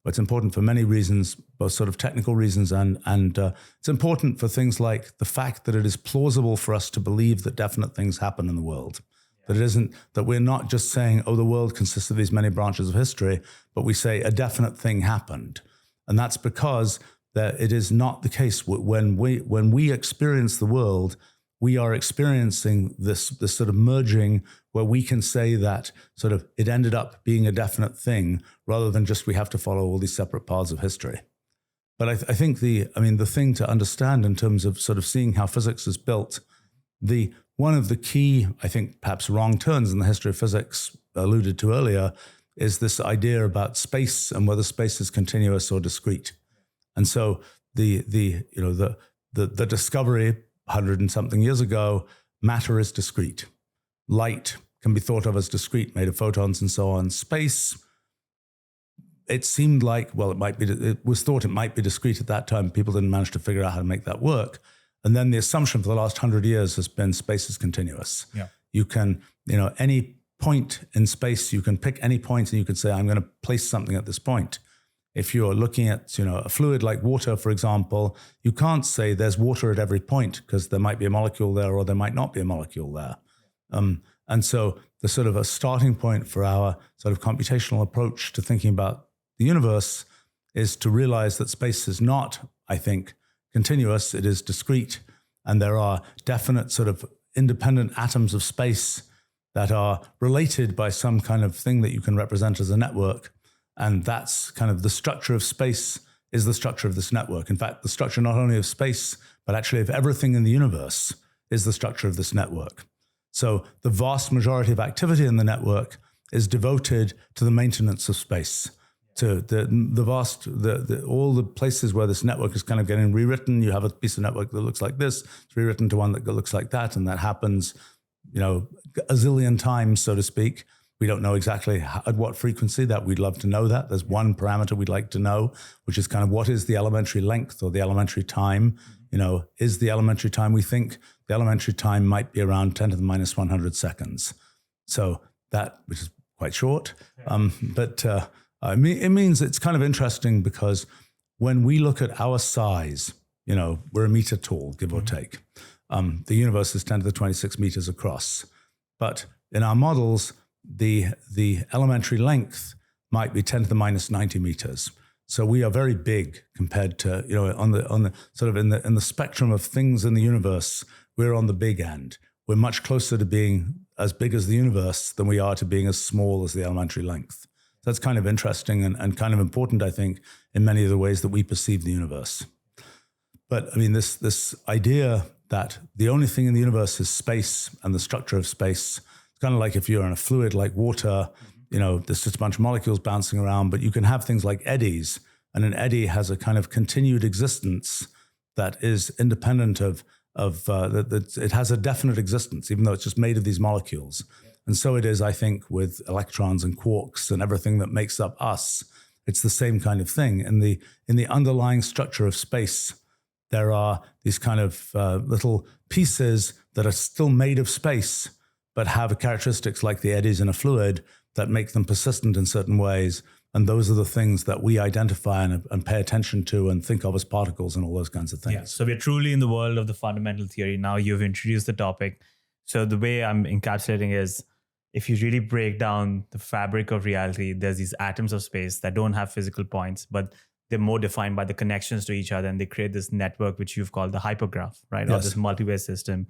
it's important for many reasons, both sort of technical reasons and it's important for things like the fact that it is plausible for us to believe that definite things happen in the world. That it isn't, that we're not just saying, oh, the world consists of these many branches of history, but we say a definite thing happened. And that's because that it is not the case. When we experience the world, we are experiencing this sort of merging where we can say that sort of it ended up being a definite thing rather than just we have to follow all these separate paths of history. But I think the thing to understand in terms of sort of seeing how physics is built, one of the key, I think, perhaps wrong turns in the history of physics alluded to earlier is this idea about space and whether space is continuous or discrete. And so the discovery 100 and something years ago, matter is discrete. Light can be thought of as discrete, made of photons and so on. Space, it seemed like, well, it was thought it might be discrete at that time. People didn't manage to figure out how to make that work. And then the assumption for the last 100 years has been space is continuous. Yeah. You can, any point in space, you can pick any point and you can say, I'm going to place something at this point. If you're looking at, a fluid like water, for example, you can't say there's water at every point because there might be a molecule there or there might not be a molecule there. And so the sort of a starting point for our sort of computational approach to thinking about the universe is to realize that space is not, I think, continuous, it is discrete, and there are definite sort of independent atoms of space that are related by some kind of thing that you can represent as a network. And that's kind of the structure of space is the structure of this network. In fact, the structure not only of space, but actually of everything in the universe is the structure of this network. So the vast majority of activity in the network is devoted to the maintenance of space, to all the places where this network is kind of getting rewritten. You have a piece of network that looks like this, it's rewritten to one that looks like that, and that happens, a zillion times, so to speak. We don't know exactly at what frequency that we'd love to know that. There's one parameter we'd like to know, which is kind of what is the elementary length or the elementary time? Is the elementary time, we think the elementary time might be around 10 to the minus 100 seconds. So that, which is quite short. But it means it's kind of interesting because when we look at our size, we're a meter tall, give or take. The universe is 10 to the 26 meters across. But in our models, the elementary length might be 10 to the minus 90 meters. So we are very big compared to, on the sort of in the spectrum of things in the universe, we're on the big end. We're much closer to being as big as the universe than we are to being as small as the elementary length. So that's kind of interesting and kind of important, I think, in many of the ways that we perceive the universe. But this idea that the only thing in the universe is space and the structure of space, it's kind of like if you're in a fluid like water, there's just a bunch of molecules bouncing around, but you can have things like eddies, and an eddy has a kind of continued existence that is independent of that it has a definite existence, even though it's just made of these molecules. And so it is, I think, with electrons and quarks and everything that makes up us. It's the same kind of thing. In the underlying structure of space, there are these kind of little pieces that are still made of space, but have characteristics like the eddies in a fluid that make them persistent in certain ways. And those are the things that we identify and pay attention to and think of as particles and all those kinds of things. Yeah, so we're truly in the world of the fundamental theory. Now you've introduced the topic. So the way I'm encapsulating is, if you really break down the fabric of reality, there's these atoms of space that don't have physical points, but they're more defined by the connections to each other. And they create this network, which you've called the hypergraph, right? Yes. Or this multi-way system.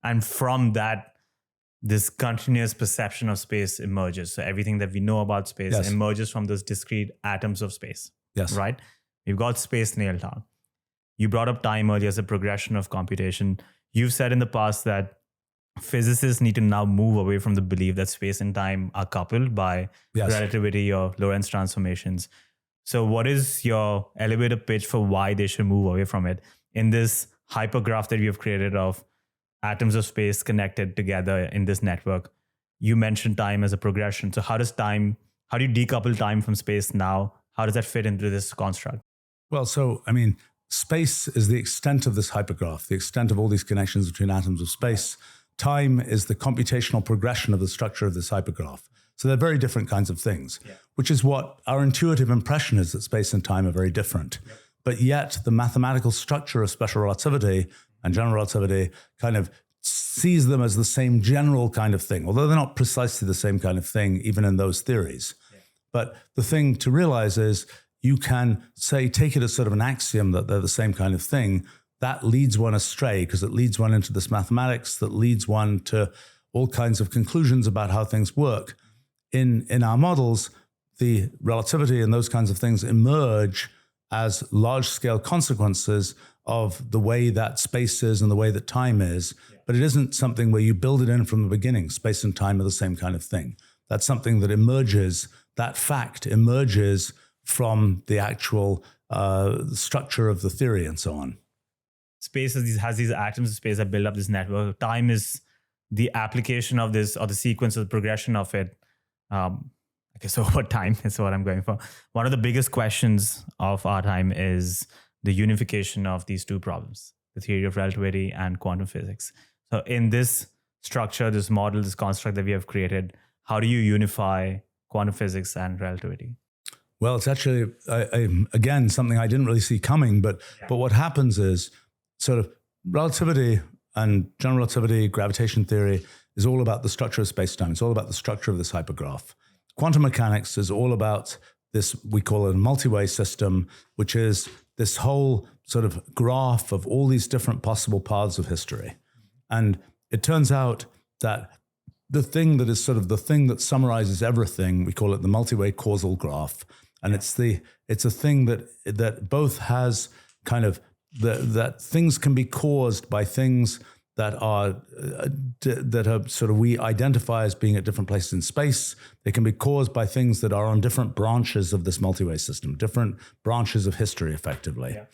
And from that, this continuous perception of space emerges. So everything that we know about space emerges from those discrete atoms of space. Yes. Right? We've got space nailed down. You brought up time earlier as a progression of computation. You've said in the past that physicists need to now move away from the belief that space and time are coupled by relativity or Lorentz transformations. So what is your elevator pitch for why they should move away from it in this hypergraph that we have created of atoms of space connected together in this network? You mentioned time as a progression. So how do you decouple time from space now? How does that fit into this construct? Well, so, I mean, space is the extent of this hypergraph, the extent of all these connections between atoms of space. Time is the computational progression of the structure of this hypergraph. So they're very different kinds of things, which is what our intuitive impression is, that space and time are very different. But yet the mathematical structure of special relativity and general relativity kind of sees them as the same general kind of thing, although they're not precisely the same kind of thing, even in those theories. But the thing to realize is you can say, take it as sort of an axiom that they're the same kind of thing. That leads one astray, because it leads one into this mathematics that leads one to all kinds of conclusions about how things work. In our models, the relativity and those kinds of things emerge as large-scale consequences of the way that space is and the way that time is. But it isn't something where you build it in from the beginning. Space and time are the same kind of thing. That's something that emerges, that fact emerges from the actual structure of the theory and so on. Space has these atoms of space that build up this network. Time is the application of this, or the sequence or the progression of it. Okay, so over time is what I'm going for. One of the biggest questions of our time is the unification of these two problems, the theory of relativity and quantum physics. So in this structure, this model, this construct that we have created, how do you unify quantum physics and relativity? Well, it's actually, again, something I didn't really see coming, but what happens is sort of relativity and general relativity, gravitation theory is all about the structure of space-time. It's all about the structure of this hypergraph. Quantum mechanics is all about this, we call it a multi-way system, which is this whole sort of graph of all these different possible paths of history. And it turns out that the thing that is sort of the thing that summarizes everything, we call it the multi-way causal graph. And it's a thing that both has kind of that things can be caused by things that are sort of we identify as being at different places in space. They can be caused by things that are on different branches of this multi-way system, different branches of history, effectively. Yeah.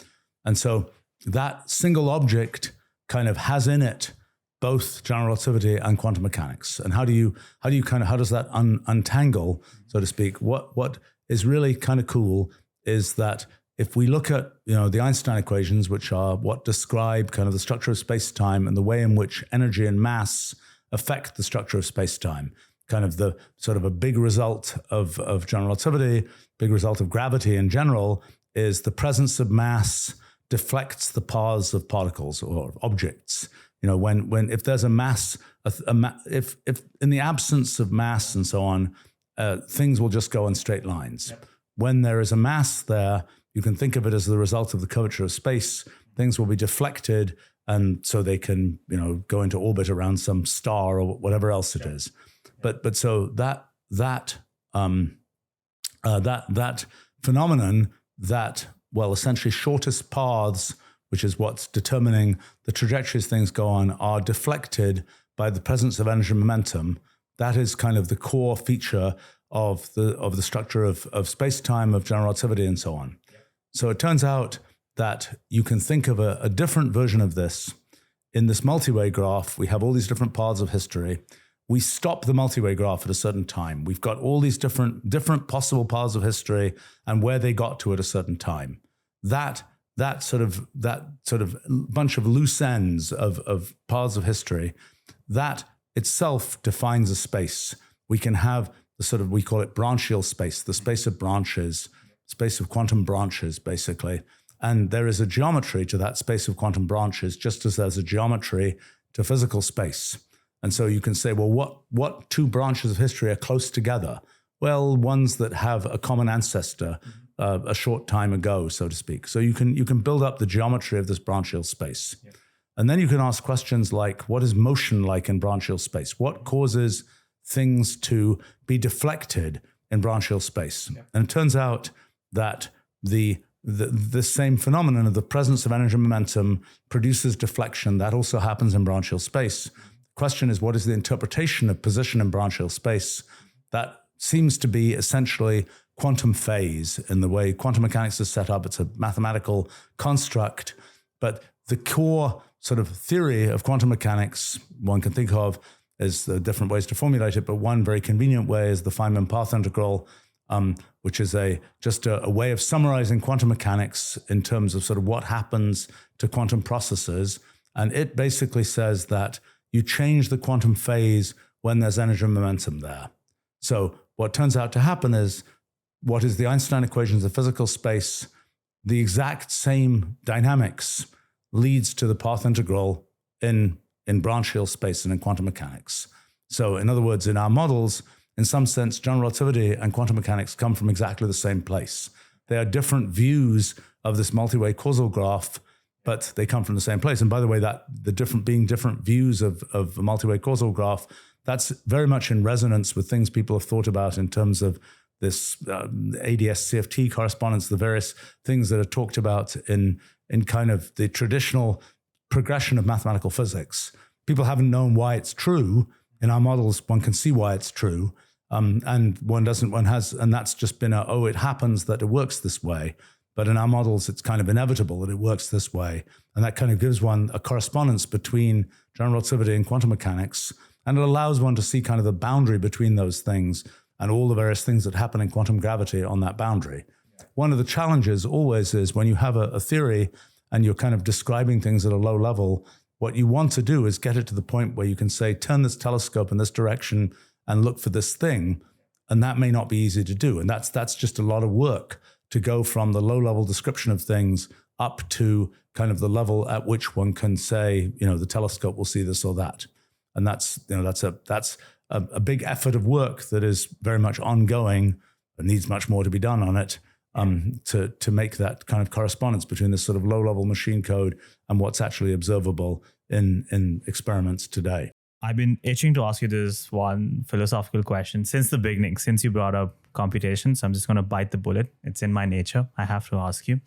And so that single object kind of has in it both general relativity and quantum mechanics. And how does that untangle, so to speak? What is really kind of cool is that if we look at, the Einstein equations, which are what describe kind of the structure of space-time and the way in which energy and mass affect the structure of space-time, kind of the sort of a big result of general relativity, big result of gravity in general, is the presence of mass deflects the paths of particles or objects. If there's a mass, if in the absence of mass and so on, things will just go in straight lines. Yep. When there is a mass there, you can think of it as the result of the curvature of space. Things will be deflected, and so they can, go into orbit around some star or whatever else it is. But so that phenomenon, that essentially shortest paths, which is what's determining the trajectories things go on, are deflected by the presence of energy and momentum. That is kind of the core feature of the structure of space-time, of general relativity, and so on. So it turns out that you can think of a different version of this. In this multi-way graph, we have all these different paths of history. We stop the multi-way graph at a certain time. We've got all these different possible paths of history and where they got to at a certain time. That sort of bunch of loose ends of paths of history, that itself defines a space. We can have we call it branchial space, the space of branches, space of quantum branches, basically. And there is a geometry to that space of quantum branches, just as there's a geometry to physical space. And so you can say, well, what two branches of history are close together? Well, ones that have a common ancestor a short time ago, so to speak. So you can build up the geometry of this branchial space. Yeah. And then you can ask questions like, what is motion like in branchial space? What causes things to be deflected in branchial space? Yeah. And it turns out that the same phenomenon of the presence of energy momentum produces deflection. That also happens in branchial space. The question is, what is the interpretation of position in branchial space? That seems to be essentially quantum phase in the way quantum mechanics is set up. It's a mathematical construct, but the core sort of theory of quantum mechanics one can think of as different ways to formulate it, but one very convenient way is the Feynman path integral, which is just a way of summarizing quantum mechanics in terms of sort of what happens to quantum processes. And it basically says that you change the quantum phase when there's energy and momentum there. So what turns out to happen is, what is the Einstein equations of physical space? The exact same dynamics leads to the path integral in branchial space and in quantum mechanics. So in other words, in our models, in some sense, general relativity and quantum mechanics come from exactly the same place. They are different views of this multi-way causal graph, but they come from the same place. And by the way, that the different views of a multi-way causal graph, that's very much in resonance with things people have thought about in terms of this ADS-CFT correspondence, the various things that are talked about in kind of the traditional progression of mathematical physics. People haven't known why it's true. In our models, one can see why it's true. And that's just been it happens that it works this way. But in our models, it's kind of inevitable that it works this way. And that kind of gives one a correspondence between general relativity and quantum mechanics. And it allows one to see kind of the boundary between those things and all the various things that happen in quantum gravity on that boundary. Yeah. One of the challenges always is when you have a theory and you're kind of describing things at a low level, what you want to do is get it to the point where you can say, turn this telescope in this direction and look for this thing. And that may not be easy to do. And that's just a lot of work to go from the low-level description of things up to kind of the level at which one can say, the telescope will see this or that. And that's a big effort of work that is very much ongoing. It needs much more to be done on it to make that kind of correspondence between this sort of low-level machine code and what's actually observable in experiments today. I've been itching to ask you this one philosophical question since the beginning, since you brought up computation. So I'm just going to bite the bullet. It's in my nature. I have to ask you,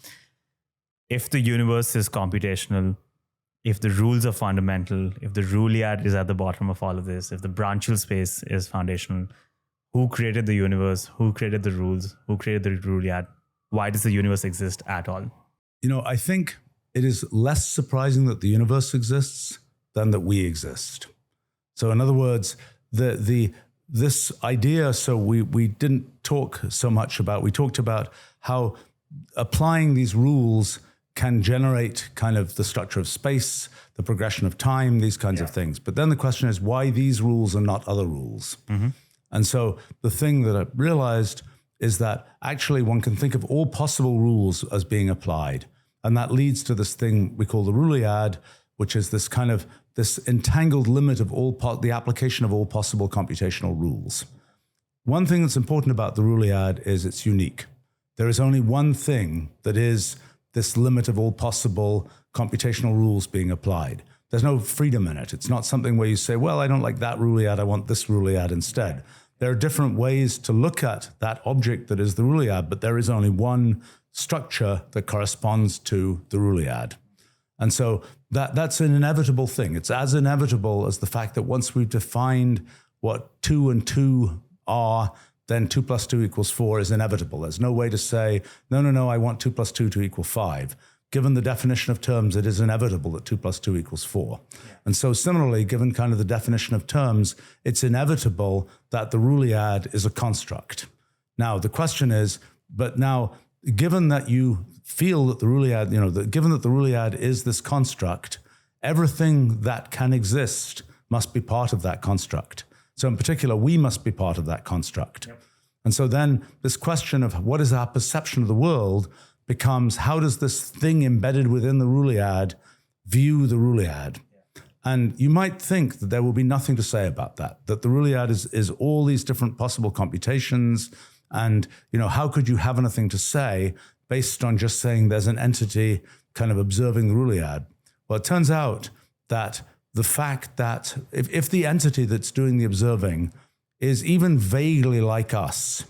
if the universe is computational, if the rules are fundamental, if the Roolead is at the bottom of all of this, if the branchial space is foundational, who created the universe? Who created the rules? Who created the Roolead? Why does the universe exist at all? I think it is less surprising that the universe exists than that we exist. So in other words, this idea, so we didn't talk so much about, we talked about how applying these rules can generate kind of the structure of space, the progression of time, these kinds of things. But then the question is why these rules are not other rules. Mm-hmm. And so the thing that I realized is that actually one can think of all possible rules as being applied. And that leads to this thing we call the Roolead, which is this kind of this entangled limit of the application of all possible computational rules. One thing that's important about the Roolead is it's unique. There is only one thing that is this limit of all possible computational rules being applied. There's no freedom in it. It's not something where you say, well, I don't like that Roolead, I want this Roolead instead. There are different ways to look at that object that is the Roolead, but there is only one structure that corresponds to the Roolead. And so that's an inevitable thing. It's as inevitable as the fact that once we've defined what 2 and 2 are, then 2 plus 2 equals 4 is inevitable. There's no way to say, no, I want 2 plus 2 to equal 5. given the definition of terms, it is inevitable that 2 + 2 = 4. Yeah. And so similarly, given kind of the definition of terms, it's inevitable that the Roolead is a construct. Now, the question is, but now, given that you feel that the Roolead, given that the Roolead is this construct, everything that can exist must be part of that construct. So in particular, we must be part of that construct. Yep. And so then this question of what is our perception of the world becomes, how does this thing embedded within the Roolead view the Roolead? Yeah. And you might think that there will be nothing to say about that the Roolead is all these different possible computations. And, how could you have anything to say based on just saying there's an entity kind of observing the Roolead? Well, it turns out that the fact that if the entity that's doing the observing is even vaguely like us,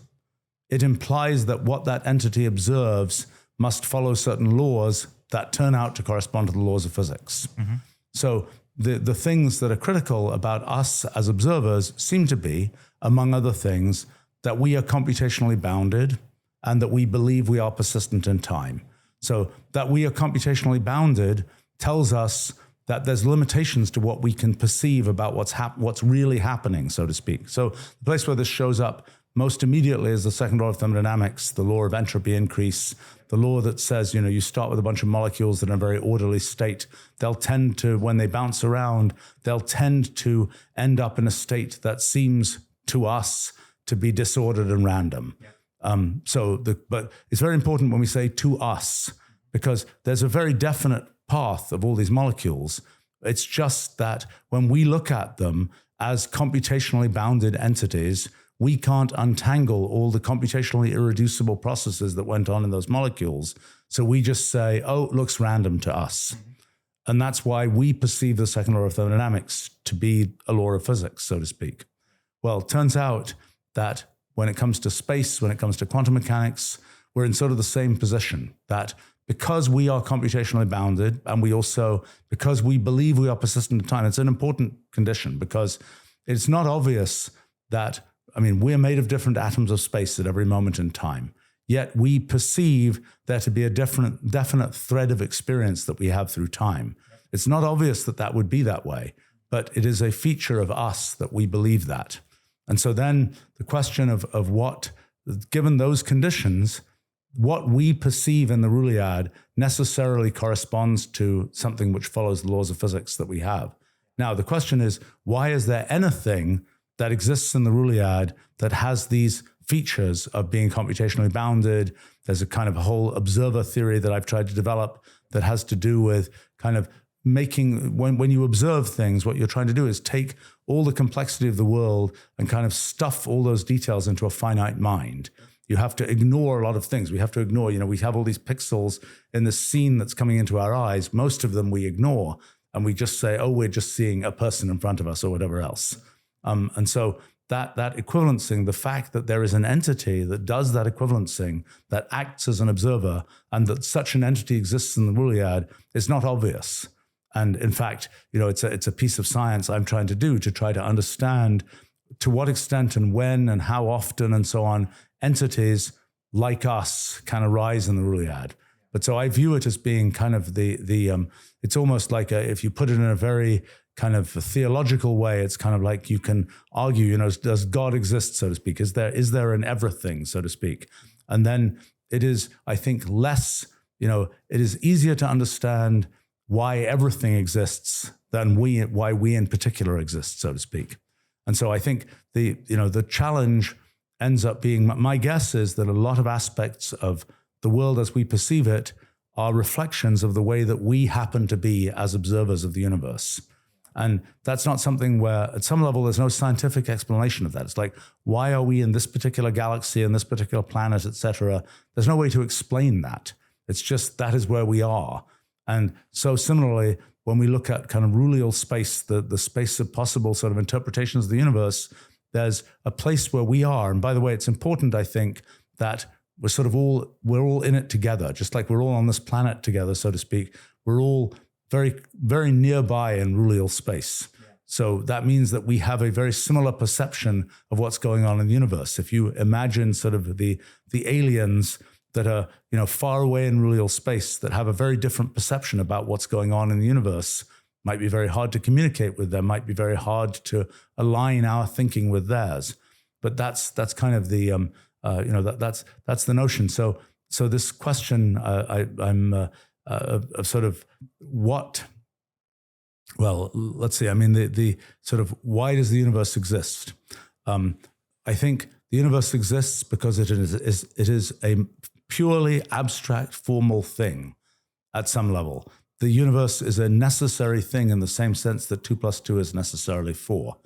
it implies that what that entity observes must follow certain laws that turn out to correspond to the laws of physics. Mm-hmm. So the things that are critical about us as observers seem to be, among other things, that we are computationally bounded and that we believe we are persistent in time. So that we are computationally bounded tells us that there's limitations to what we can perceive about what's really happening, so to speak. So the place where this shows up most immediately is the second law of thermodynamics, the law of entropy increase, the law that says, you start with a bunch of molecules that are in a very orderly state. They'll tend to, when they bounce around, they'll tend to end up in a state that seems to us to be disordered and random. Yeah. But it's very important when we say to us, because there's a very definite path of all these molecules. It's just that when we look at them as computationally bounded entities, we can't untangle all the computationally irreducible processes that went on in those molecules. So we just say, oh, it looks random to us. Mm-hmm. And that's why we perceive the second law of thermodynamics to be a law of physics, so to speak. Well, it turns out that when it comes to space, when it comes to quantum mechanics, we're in sort of the same position, that because we are computationally bounded, and because we believe we are persistent in time, it's an important condition, because it's not obvious that, we're made of different atoms of space at every moment in time, yet we perceive there to be a definite thread of experience that we have through time. It's not obvious that that would be that way, but it is a feature of us that we believe that. And so then the question of what, given those conditions, what we perceive in the Roolead necessarily corresponds to something which follows the laws of physics that we have. Now, the question is, why is there anything that exists in the Roolead that has these features of being computationally bounded? There's a kind of a whole observer theory that I've tried to develop that has to do with kind of making, when you observe things, what you're trying to do is take all the complexity of the world and kind of stuff all those details into a finite mind. You have to ignore a lot of things. We have to ignore, we have all these pixels in the scene that's coming into our eyes. Most of them we ignore, and we just say, oh, we're just seeing a person in front of us or whatever else. And so that equivalencing, the fact that there is an entity that does that equivalencing, that acts as an observer, and that such an entity exists in the Roolead is not obvious. And in fact, it's a piece of science I'm trying to do to try to understand to what extent and when and how often and so on entities like us can arise in the Roolead. But so I view it as being kind of it's almost like if you put it in a very kind of theological way, it's kind of like you can argue, does God exist, so to speak? Is there an everything, so to speak? And then it is, I think, less, it is easier to understand why everything exists than why we in particular exist, so to speak. And so I think the challenge ends up being, my guess is that a lot of aspects of the world as we perceive it are reflections of the way that we happen to be as observers of the universe. And that's not something where, at some level, there's no scientific explanation of that. It's like, why are we in this particular galaxy, in this particular planet, etc.? There's no way to explain that. It's just that is where we are. And so similarly, when we look at kind of Rooleal space, the space of possible sort of interpretations of the universe, there's a place where we are. And by the way, it's important, I think, that we're all in it together, just like we're all on this planet together, so to speak. We're all very, very nearby in Rooleal space. Yeah. So that means that we have a very similar perception of what's going on in the universe. If you imagine sort of the aliens that are, far away in real space, that have a very different perception about what's going on in the universe. Might be very hard to communicate with them, might be very hard to align our thinking with theirs. But that's kind of the, that's the notion. So this question, I'm sort of what, well, let's see. I mean, the sort of why does the universe exist? I think the universe exists because it is a purely abstract, formal thing at some level. The universe is a necessary thing in the same sense that 2 + 2 is necessarily 4.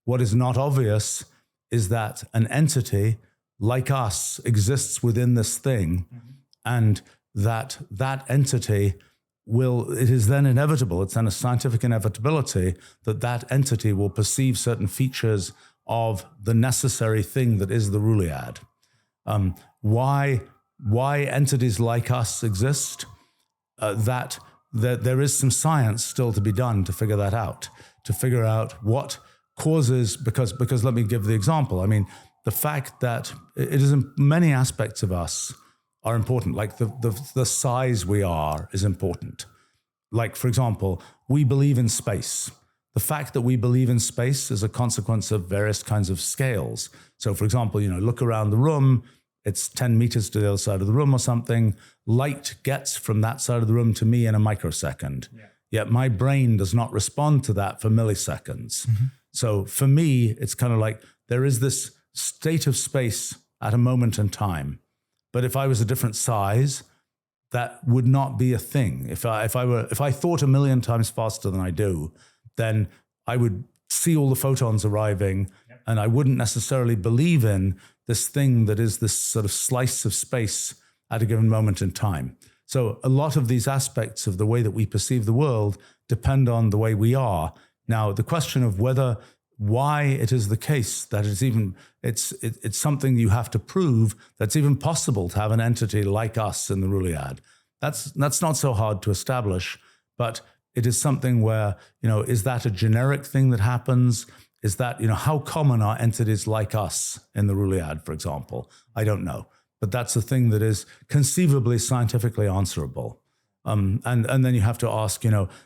What is not obvious is that an entity like us exists within this thing, and that entity it is then inevitable, it's then a scientific inevitability that entity will perceive certain features of the necessary thing that is the R'uliad. Why entities like us exist? That there is some science still to be done to figure that out, to figure out what causes, because let me give the example. I mean, the fact that it is in many aspects of us are important, like the size we are is important. Like, for example, we believe in space. The fact that we believe in space is a consequence of various kinds of scales. So, for example, look around the room, it's 10 meters to the other side of the room or something. Light gets from that side of the room to me in a microsecond. Yeah. Yet my brain does not respond to that for milliseconds. Mm-hmm. So for me, it's kind of like there is this state of space at a moment in time. But if I was a different size, that would not be a thing. If I thought 1,000,000 times faster than I do, then I would see all the photons arriving, and I wouldn't necessarily believe in this thing that is this sort of slice of space at a given moment in time. So a lot of these aspects of the way that we perceive the world depend on the way we are. Now, the question of why it is the case that it's something you have to prove that's even possible to have an entity like us in the R'uliad. That's not so hard to establish, but it is something where, is that a generic thing that happens? Is that, how common are entities like us in the R'uliad, for example? I don't know. But that's a thing that is conceivably scientifically answerable. And then you have to ask,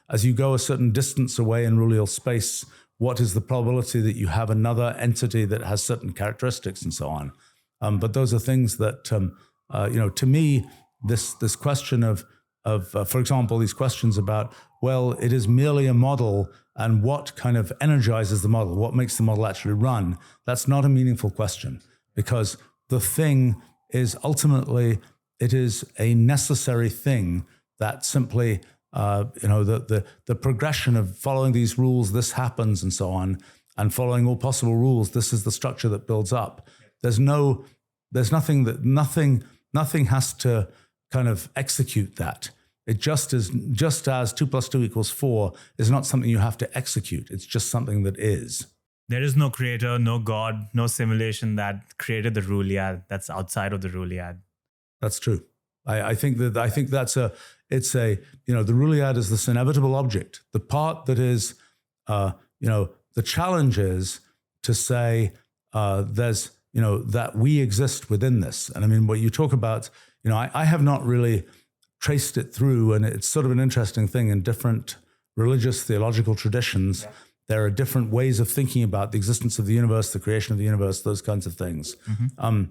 as you go a certain distance away in R'ulial space, what is the probability that you have another entity that has certain characteristics and so on? But those are things that, to me, this question of for example, these questions about, well, it is merely a model, and what kind of energizes the model, what makes the model actually run, that's not a meaningful question, because the thing is ultimately, it is a necessary thing that simply, the progression of following these rules, this happens and so on, and following all possible rules, this is the structure that builds up. Nothing has to kind of execute that. It just as 2 + 2 = 4 is not something you have to execute. It's just something that is. There is no creator, no God, no simulation that created the R'uliad that's outside of the R'uliad. That's true. I think the R'uliad is this inevitable object. The part that is, the challenge is to say there's, that we exist within this. And I mean, what you talk about, I have not really traced it through, and it's sort of an interesting thing in different religious theological traditions. Yeah. There are different ways of thinking about the existence of the universe, the creation of the universe, those kinds of things. Mm-hmm.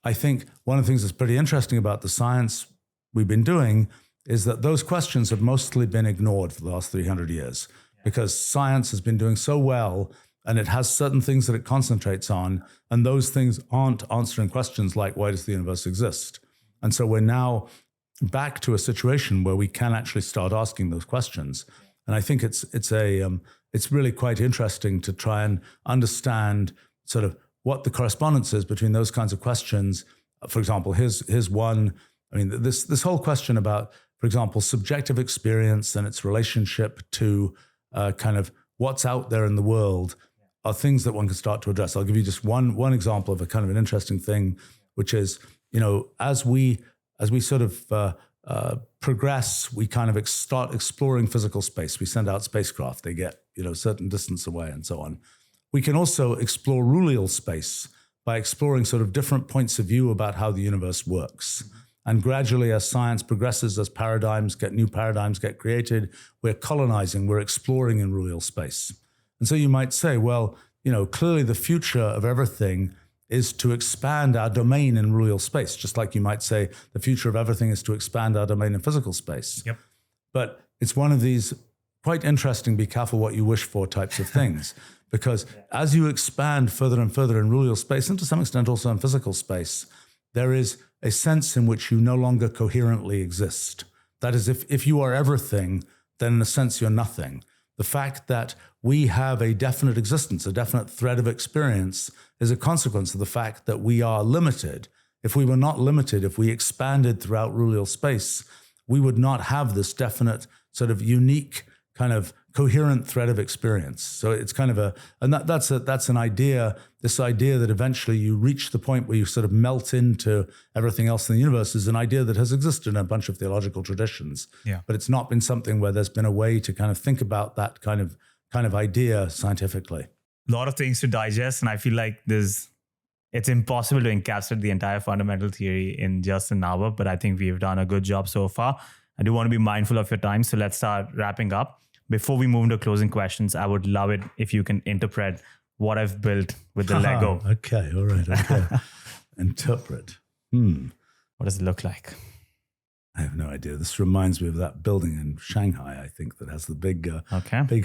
I think one of the things that's pretty interesting about the science we've been doing is that those questions have mostly been ignored for the last 300 years, because science has been doing so well, and it has certain things that it concentrates on, and those things aren't answering questions like, why does the universe exist? And so we're now back to a situation where we can actually start asking those questions. And I think it's really quite interesting to try and understand sort of what the correspondence is between those kinds of questions. For example, here's one. I mean, this whole question about, for example, subjective experience and its relationship to kind of what's out there in the world are things that one can start to address. I'll give you just one example of a kind of an interesting thing, which is, as we sort of progress, we kind of start exploring physical space. We send out spacecraft, they get, certain distance away and so on. We can also explore R'ulial space by exploring sort of different points of view about how the universe works. And gradually, as science progresses, as new paradigms get created, we're colonizing, we're exploring in real space. And so you might say, well, clearly the future of everything is to expand our domain in real space, just like you might say the future of everything is to expand our domain in physical space. Yep. But it's one of these quite interesting, be careful what you wish for types of things. Because as you expand further and further in real space, and to some extent also in physical space, there is a sense in which you no longer coherently exist. That is, if you are everything, then in a sense you're nothing. The fact that we have a definite existence, a definite thread of experience, is a consequence of the fact that we are limited. If we were not limited, if we expanded throughout real space, we would not have this definite sort of unique kind of coherent thread of experience. So it's kind of that's an idea, this idea that eventually you reach the point where you sort of melt into everything else in the universe is an idea that has existed in a bunch of theological traditions. Yeah. But it's not been something where there's been a way to kind of think about that kind of idea scientifically. A lot of things to digest, and I feel like it's impossible to encapsulate the entire fundamental theory in just an hour, but I think we've done a good job so far. I do want to be mindful of your time, so let's start wrapping up. Before we move into closing questions, I would love it if you can interpret what I've built with the Lego. Okay, all right, okay. Interpret. What does it look like? I have no idea. This reminds me of that building in Shanghai, I think, that has the big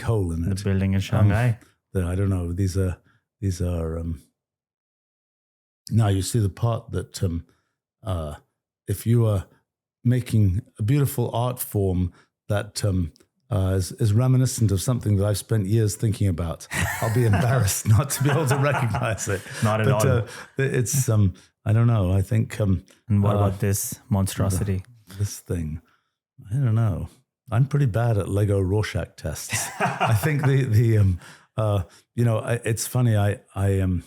hole in it. The building in Shanghai. I don't know. These are. Now you see the part that if you are making a beautiful art form that is reminiscent of something that I've spent years thinking about, I'll be embarrassed not to be able to recognize it. Not at all. It's I don't know. I think. And what about this monstrosity? This thing, I don't know. I'm pretty bad at Lego Rorschach tests. I think it's funny. I am.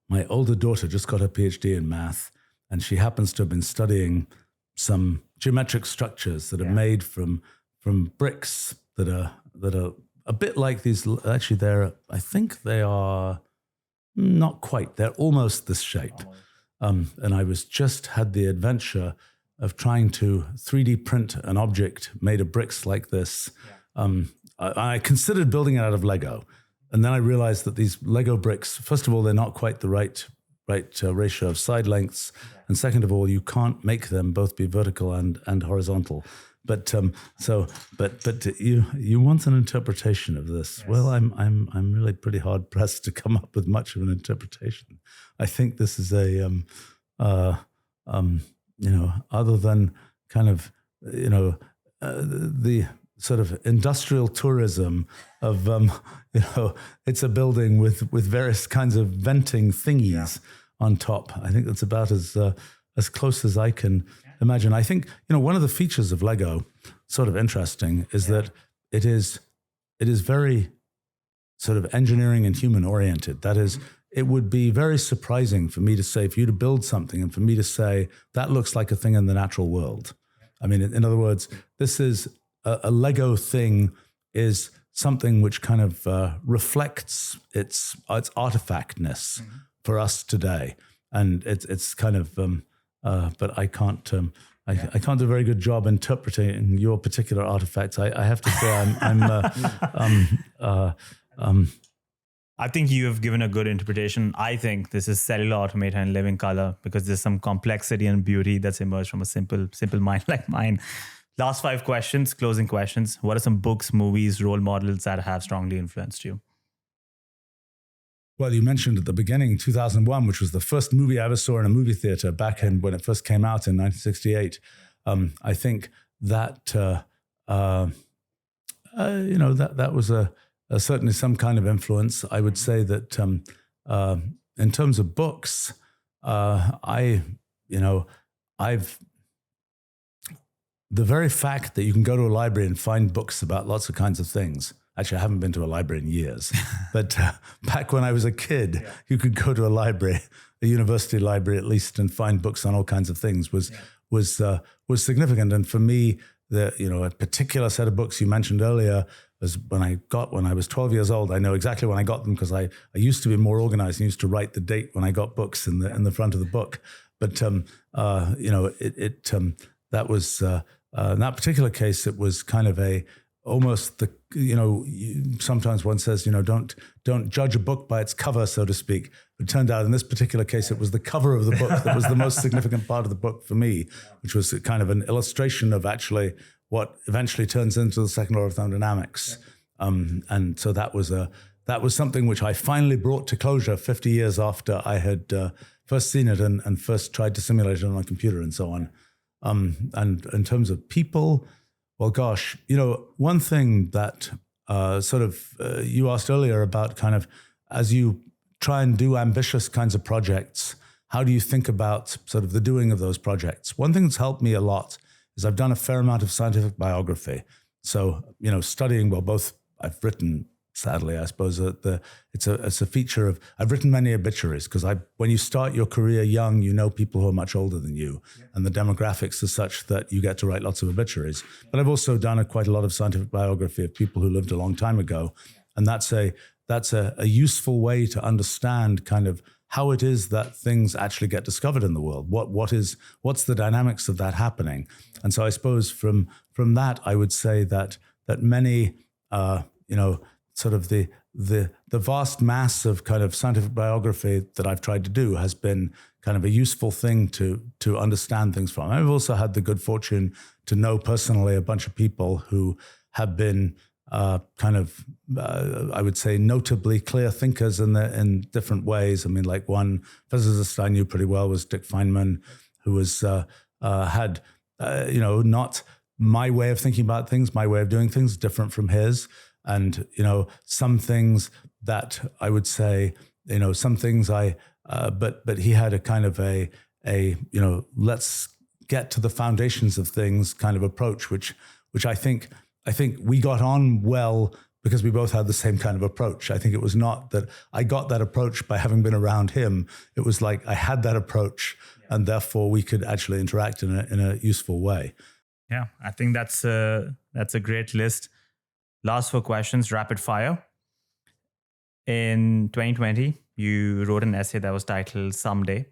My older daughter just got her PhD in math, and she happens to have been studying some geometric structures that are made from bricks that are a bit like these. Actually, I think they are not quite. They're almost this shape. And I had the adventure of trying to 3D print an object made of bricks like this. I considered building it out of Lego. And then I realized that these Lego bricks, first of all, they're not quite the right ratio of side lengths. And second of all, you can't make them both be vertical and horizontal. But you want an interpretation of this. Yes. Well, I'm really pretty hard pressed to come up with much of an interpretation. I think this is other than kind of the sort of industrial tourism of it's a building with various kinds of venting thingies on top. I think that's about as close as I can imagine. I think one of the features of Lego, sort of interesting, is that it is very sort of engineering and human oriented. That is, it would be very surprising for me to say, for you to build something and for me to say that looks like a thing in the natural world. I mean, in other words, this is a Lego thing is something which kind of reflects its artifactness for us today, and it's kind of. But I can't. I can't do a very good job interpreting your particular artifacts. I have to say, I think you have given a good interpretation. I think this is cellular automata in living color because there's some complexity and beauty that's emerged from a simple mind like mine. Last 5 questions, closing questions. What are some books, movies, role models that have strongly influenced you? Well, you mentioned at the beginning 2001, which was the first movie I ever saw in a movie theater back in when it first came out in 1968. I think that that was certainly some kind of influence. I would say that in terms of books, the very fact that you can go to a library and find books about lots of kinds of things. Actually, I haven't been to a library in years, but back when I was a kid, you could go to a library, a university library at least, and find books on all kinds of things was significant. And for me, a particular set of books you mentioned earlier, Because when I was 12 years old, I know exactly when I got them because I used to be more organized and used to write the date when I got books in the front of the book. But that was in that particular case, it was kind of almost the, sometimes one says, don't judge a book by its cover, so to speak. It turned out in this particular case, it was the cover of the book that was the most significant part of the book for me, which was kind of an illustration of actually what eventually turns into the second law of thermodynamics. And so that was something which I finally brought to closure 50 years after I had first seen it and first tried to simulate it on a computer and so on. And in terms of people, well, gosh, one thing that you asked earlier about kind of as you try and do ambitious kinds of projects, how do you think about sort of the doing of those projects? One thing that's helped me a lot is I've done a fair amount of scientific biography. So, studying, well, both I've written, sadly, I suppose, it's a feature of, I've written many obituaries because when you start your career young, people who are much older than you, and the demographics are such that you get to write lots of obituaries. But I've also done quite a lot of scientific biography of people who lived a long time ago, and that's a useful way to understand kind of how it is that things actually get discovered in the world. What's the dynamics of that happening? And so I suppose from that, I would say that many, sort of the vast mass of kind of scientific biography that I've tried to do has been kind of a useful thing to understand things from. I've also had the good fortune to know personally a bunch of people who have been I would say, notably clear thinkers in different ways. I mean, like one physicist I knew pretty well was Dick Feynman, who was had not my way of thinking about things, my way of doing things, different from his. And, some things that I would say, some things but he had a kind of a let's get to the foundations of things kind of approach, which I think we got on well because we both had the same kind of approach. I think it was not that I got that approach by having been around him. It was like I had that approach, and therefore we could actually interact in a useful way. Yeah, I think that's a great list. Last 4 questions, rapid fire. In 2020, you wrote an essay that was titled "Someday,"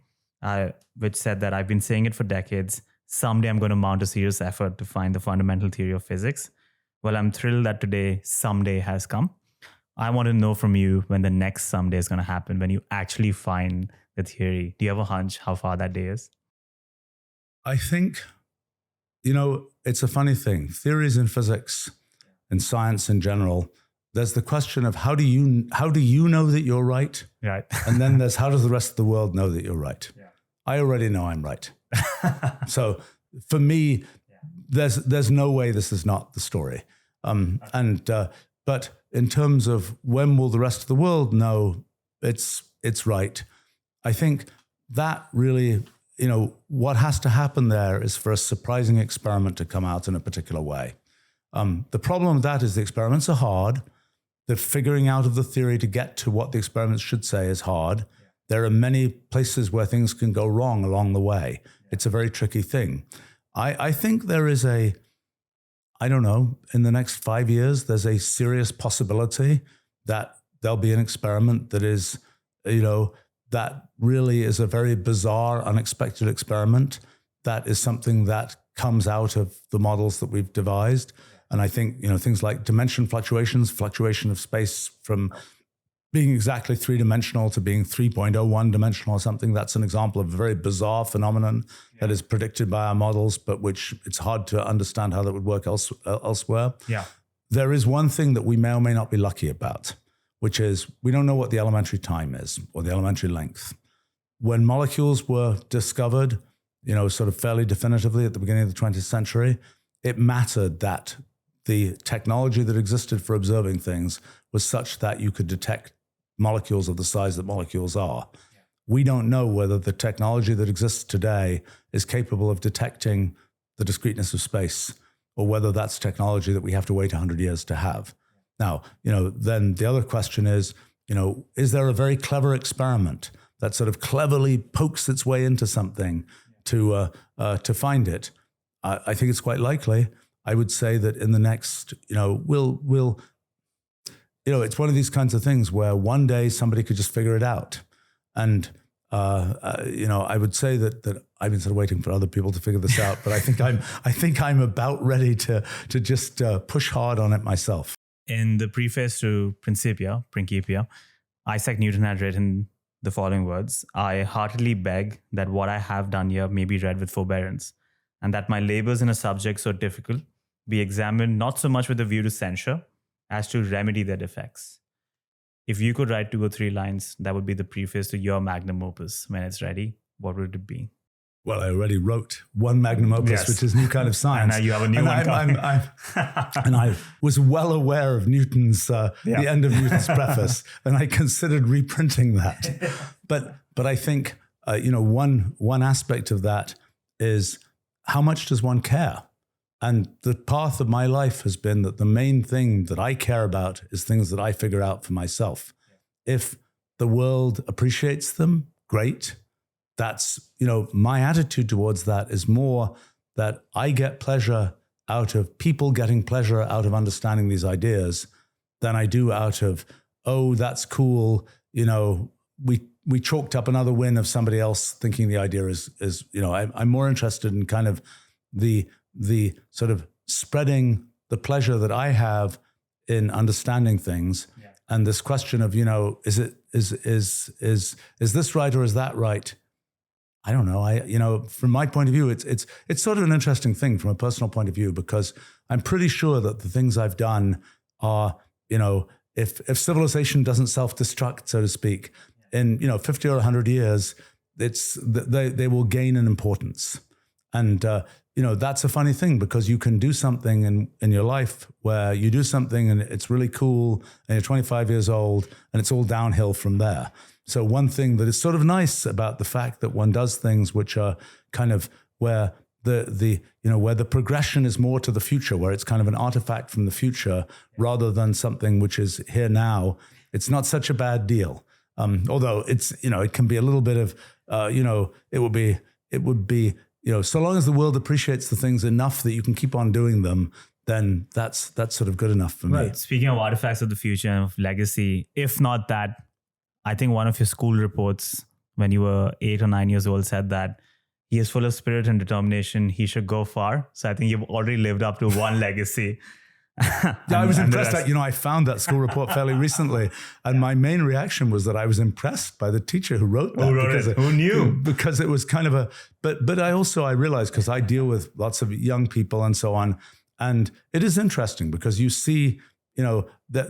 which said that I've been saying it for decades. Someday I'm going to mount a serious effort to find the fundamental theory of physics. Well, I'm thrilled that today someday has come. I want to know from you when the next someday is going to happen, when you actually find the theory. Do you have a hunch how far that day is? I think, it's a funny thing. Theories in physics and science in general, there's the question of how do you know that you're right? Right. And then there's how does the rest of the world know that you're right? Yeah. I already know I'm right. So for me, there's no way this is not the story. But in terms of when will the rest of the world know it's right, I think that really, what has to happen there is for a surprising experiment to come out in a particular way. The problem with that is the experiments are hard. The figuring out of the theory to get to what the experiments should say is hard. Yeah. There are many places where things can go wrong along the way. Yeah. It's a very tricky thing. I think there is in the next 5 years, there's a serious possibility that there'll be an experiment that is, that really is a very bizarre, unexpected experiment. That is something that comes out of the models that we've devised. And I think, things like dimension fluctuations, fluctuation of space from being exactly 3-dimensional to being 3.01 dimensional or something, that's an example of a very bizarre phenomenon that is predicted by our models, but which it's hard to understand how that would work elsewhere. Yeah. There is one thing that we may or may not be lucky about, which is we don't know what the elementary time is or the elementary length. When molecules were discovered, sort of fairly definitively at the beginning of the 20th century, it mattered that the technology that existed for observing things was such that you could detect molecules of the size that molecules are. Yeah. We don't know whether the technology that exists today is capable of detecting the discreteness of space, or whether that's technology that we have to wait 100 years to have. Now, then the other question is there a very clever experiment that sort of cleverly pokes its way into something to find it? I think it's quite likely. I would say that in the next, we'll it's one of these kinds of things where one day somebody could just figure it out. And, I would say that I've been sort of waiting for other people to figure this out, but I think I'm about ready to just push hard on it myself. In the preface to Principia, Isaac Newton had written the following words: "I heartily beg that what I have done here may be read with forbearance, and that my labors in a subject so difficult be examined not so much with a view to censure as to remedy their defects." If you could write 2 or 3 lines, that would be the preface to your magnum opus. When it's ready, what would it be? Well, I already wrote one magnum opus, Yes. which is New Kind of Science. And now you have a new one coming. And I was well aware of Newton's, the end of Newton's preface, and I considered reprinting that. But I think, one aspect of that is how much does one care? And the path of my life has been that the main thing that I care about is things that I figure out for myself. If the world appreciates them, great. That's, my attitude towards that is more that I get pleasure out of people getting pleasure out of understanding these ideas than I do out of, oh, that's cool. We chalked up another win of somebody else thinking the idea is I'm more interested in kind of the sort of spreading the pleasure that I have in understanding things. Yeah. And this question of, is this right or is that right? I don't know. From my point of view, it's sort of an interesting thing from a personal point of view, because I'm pretty sure that the things I've done are, if civilization doesn't self-destruct, so to speak, in 50 or 100 years, they will gain in importance. And that's a funny thing, because you can do something in your life where you do something and it's really cool and you're 25 years old and it's all downhill from there. So one thing that is sort of nice about the fact that one does things which are kind of where where the progression is more to the future, where it's kind of an artifact from the future rather than something which is here now, it's not such a bad deal. Although it's, it can be a little bit of, it would be, so long as the world appreciates the things enough that you can keep on doing them, then that's sort of good enough for me. Right. Speaking of artifacts of the future and of legacy, if not that, I think one of your school reports when you were 8 or 9 years old said that he is full of spirit and determination. He should go far. So I think you've already lived up to one legacy. I was impressed that, I found that school report fairly recently. And my main reaction was that I was impressed by the teacher who wrote that. Who knew? Because it was kind of but I realized, because I deal with lots of young people and so on. And it is interesting because you see, there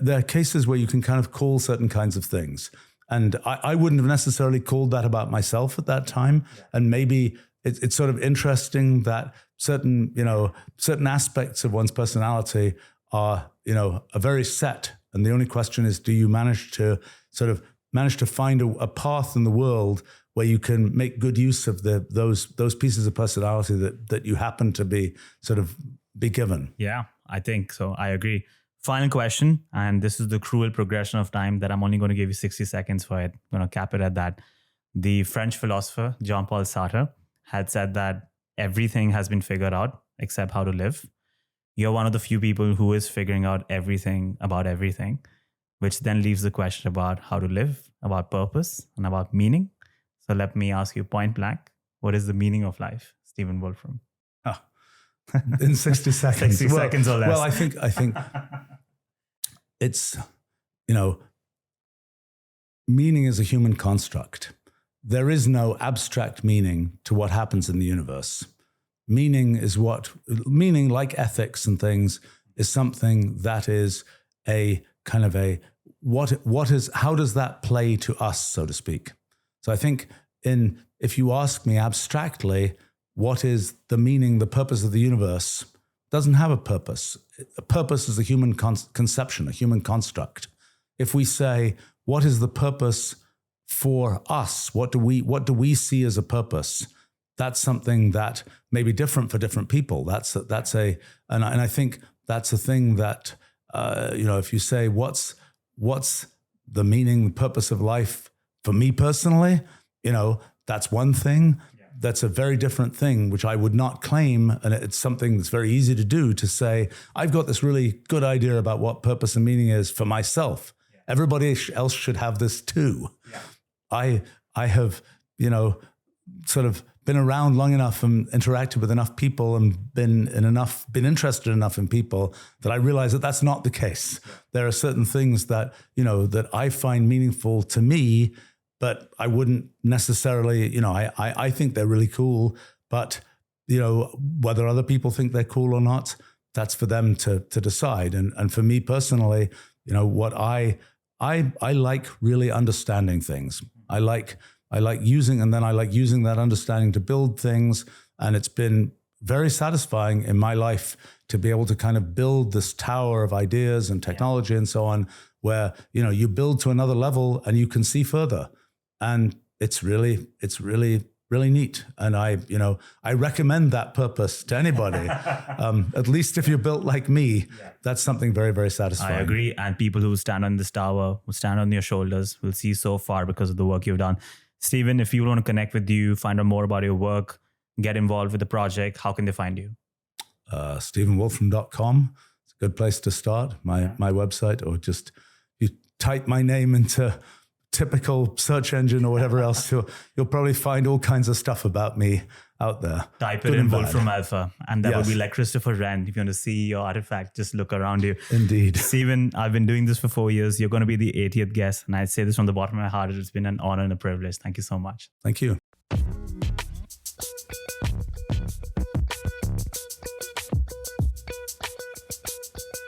are cases where you can kind of call certain kinds of things. And I wouldn't have necessarily called that about myself at that time. Yeah. And maybe it's sort of interesting that certain aspects of one's personality are very set. And the only question is, do you manage to find a path in the world where you can make good use of those pieces of personality that you happen to be given? Yeah, I think so. I agree. Final question, and this is the cruel progression of time that I'm only going to give you 60 seconds for it. I'm going to cap it at that. The French philosopher Jean-Paul Sartre had said that everything has been figured out except how to live. You're one of the few people who is figuring out everything about everything, which then leaves the question about how to live, about purpose, and about meaning. So let me ask you point blank, what is the meaning of life, Stephen Wolfram? In 60 seconds. 60 seconds or less. Well, I think it's, meaning is a human construct. There is no abstract meaning to what happens in the universe. Meaning, like ethics and things, is something that is a kind of how does that play to us, so to speak? So I think if you ask me abstractly, what is the meaning, the purpose of the universe, doesn't have a purpose. A purpose is a human conception, a human construct. If we say, what is the purpose for us? What do we see as a purpose? That's something that may be different for different people. And I think that's a thing that, if you say, what's the meaning, the purpose of life for me personally, that's one thing. that's a very different thing, which I would not claim. And it's something that's very easy to do, to say, I've got this really good idea about what purpose and meaning is for myself. Yeah. Everybody else should have this too. Yeah. I have, sort of been around long enough and interacted with enough people and been interested enough in people that I realize that that's not the case. Yeah. There are certain things that, that I find meaningful to me, but I wouldn't necessarily, I think they're really cool, but, whether other people think they're cool or not, that's for them to decide. And for me personally, what I like really understanding things. I like using that understanding to build things. And it's been very satisfying in my life to be able to kind of build this tower of ideas and technology and so on, where, you build to another level and you can see further. And it's really neat. And I recommend that purpose to anybody. At least if you're built like me, that's something very, very satisfying. I agree. And people who stand on this tower, who stand on your shoulders, will see so far because of the work you've done. Stephen, if you want to connect with you, find out more about your work, get involved with the project, how can they find you? StephenWolfram.com. It's a good place to start, my website, or just you type my name into typical search engine or whatever else, you'll probably find all kinds of stuff about me out there. Type it in Wolfram Alpha, and that will be like Christopher Wren. If you want to see your artifact, just look around you. Indeed. Stephen, I've been doing this for 4 years. You're going to be the 80th guest, and I say this from the bottom of my heart. It's been an honor and a privilege. Thank you so much. Thank you.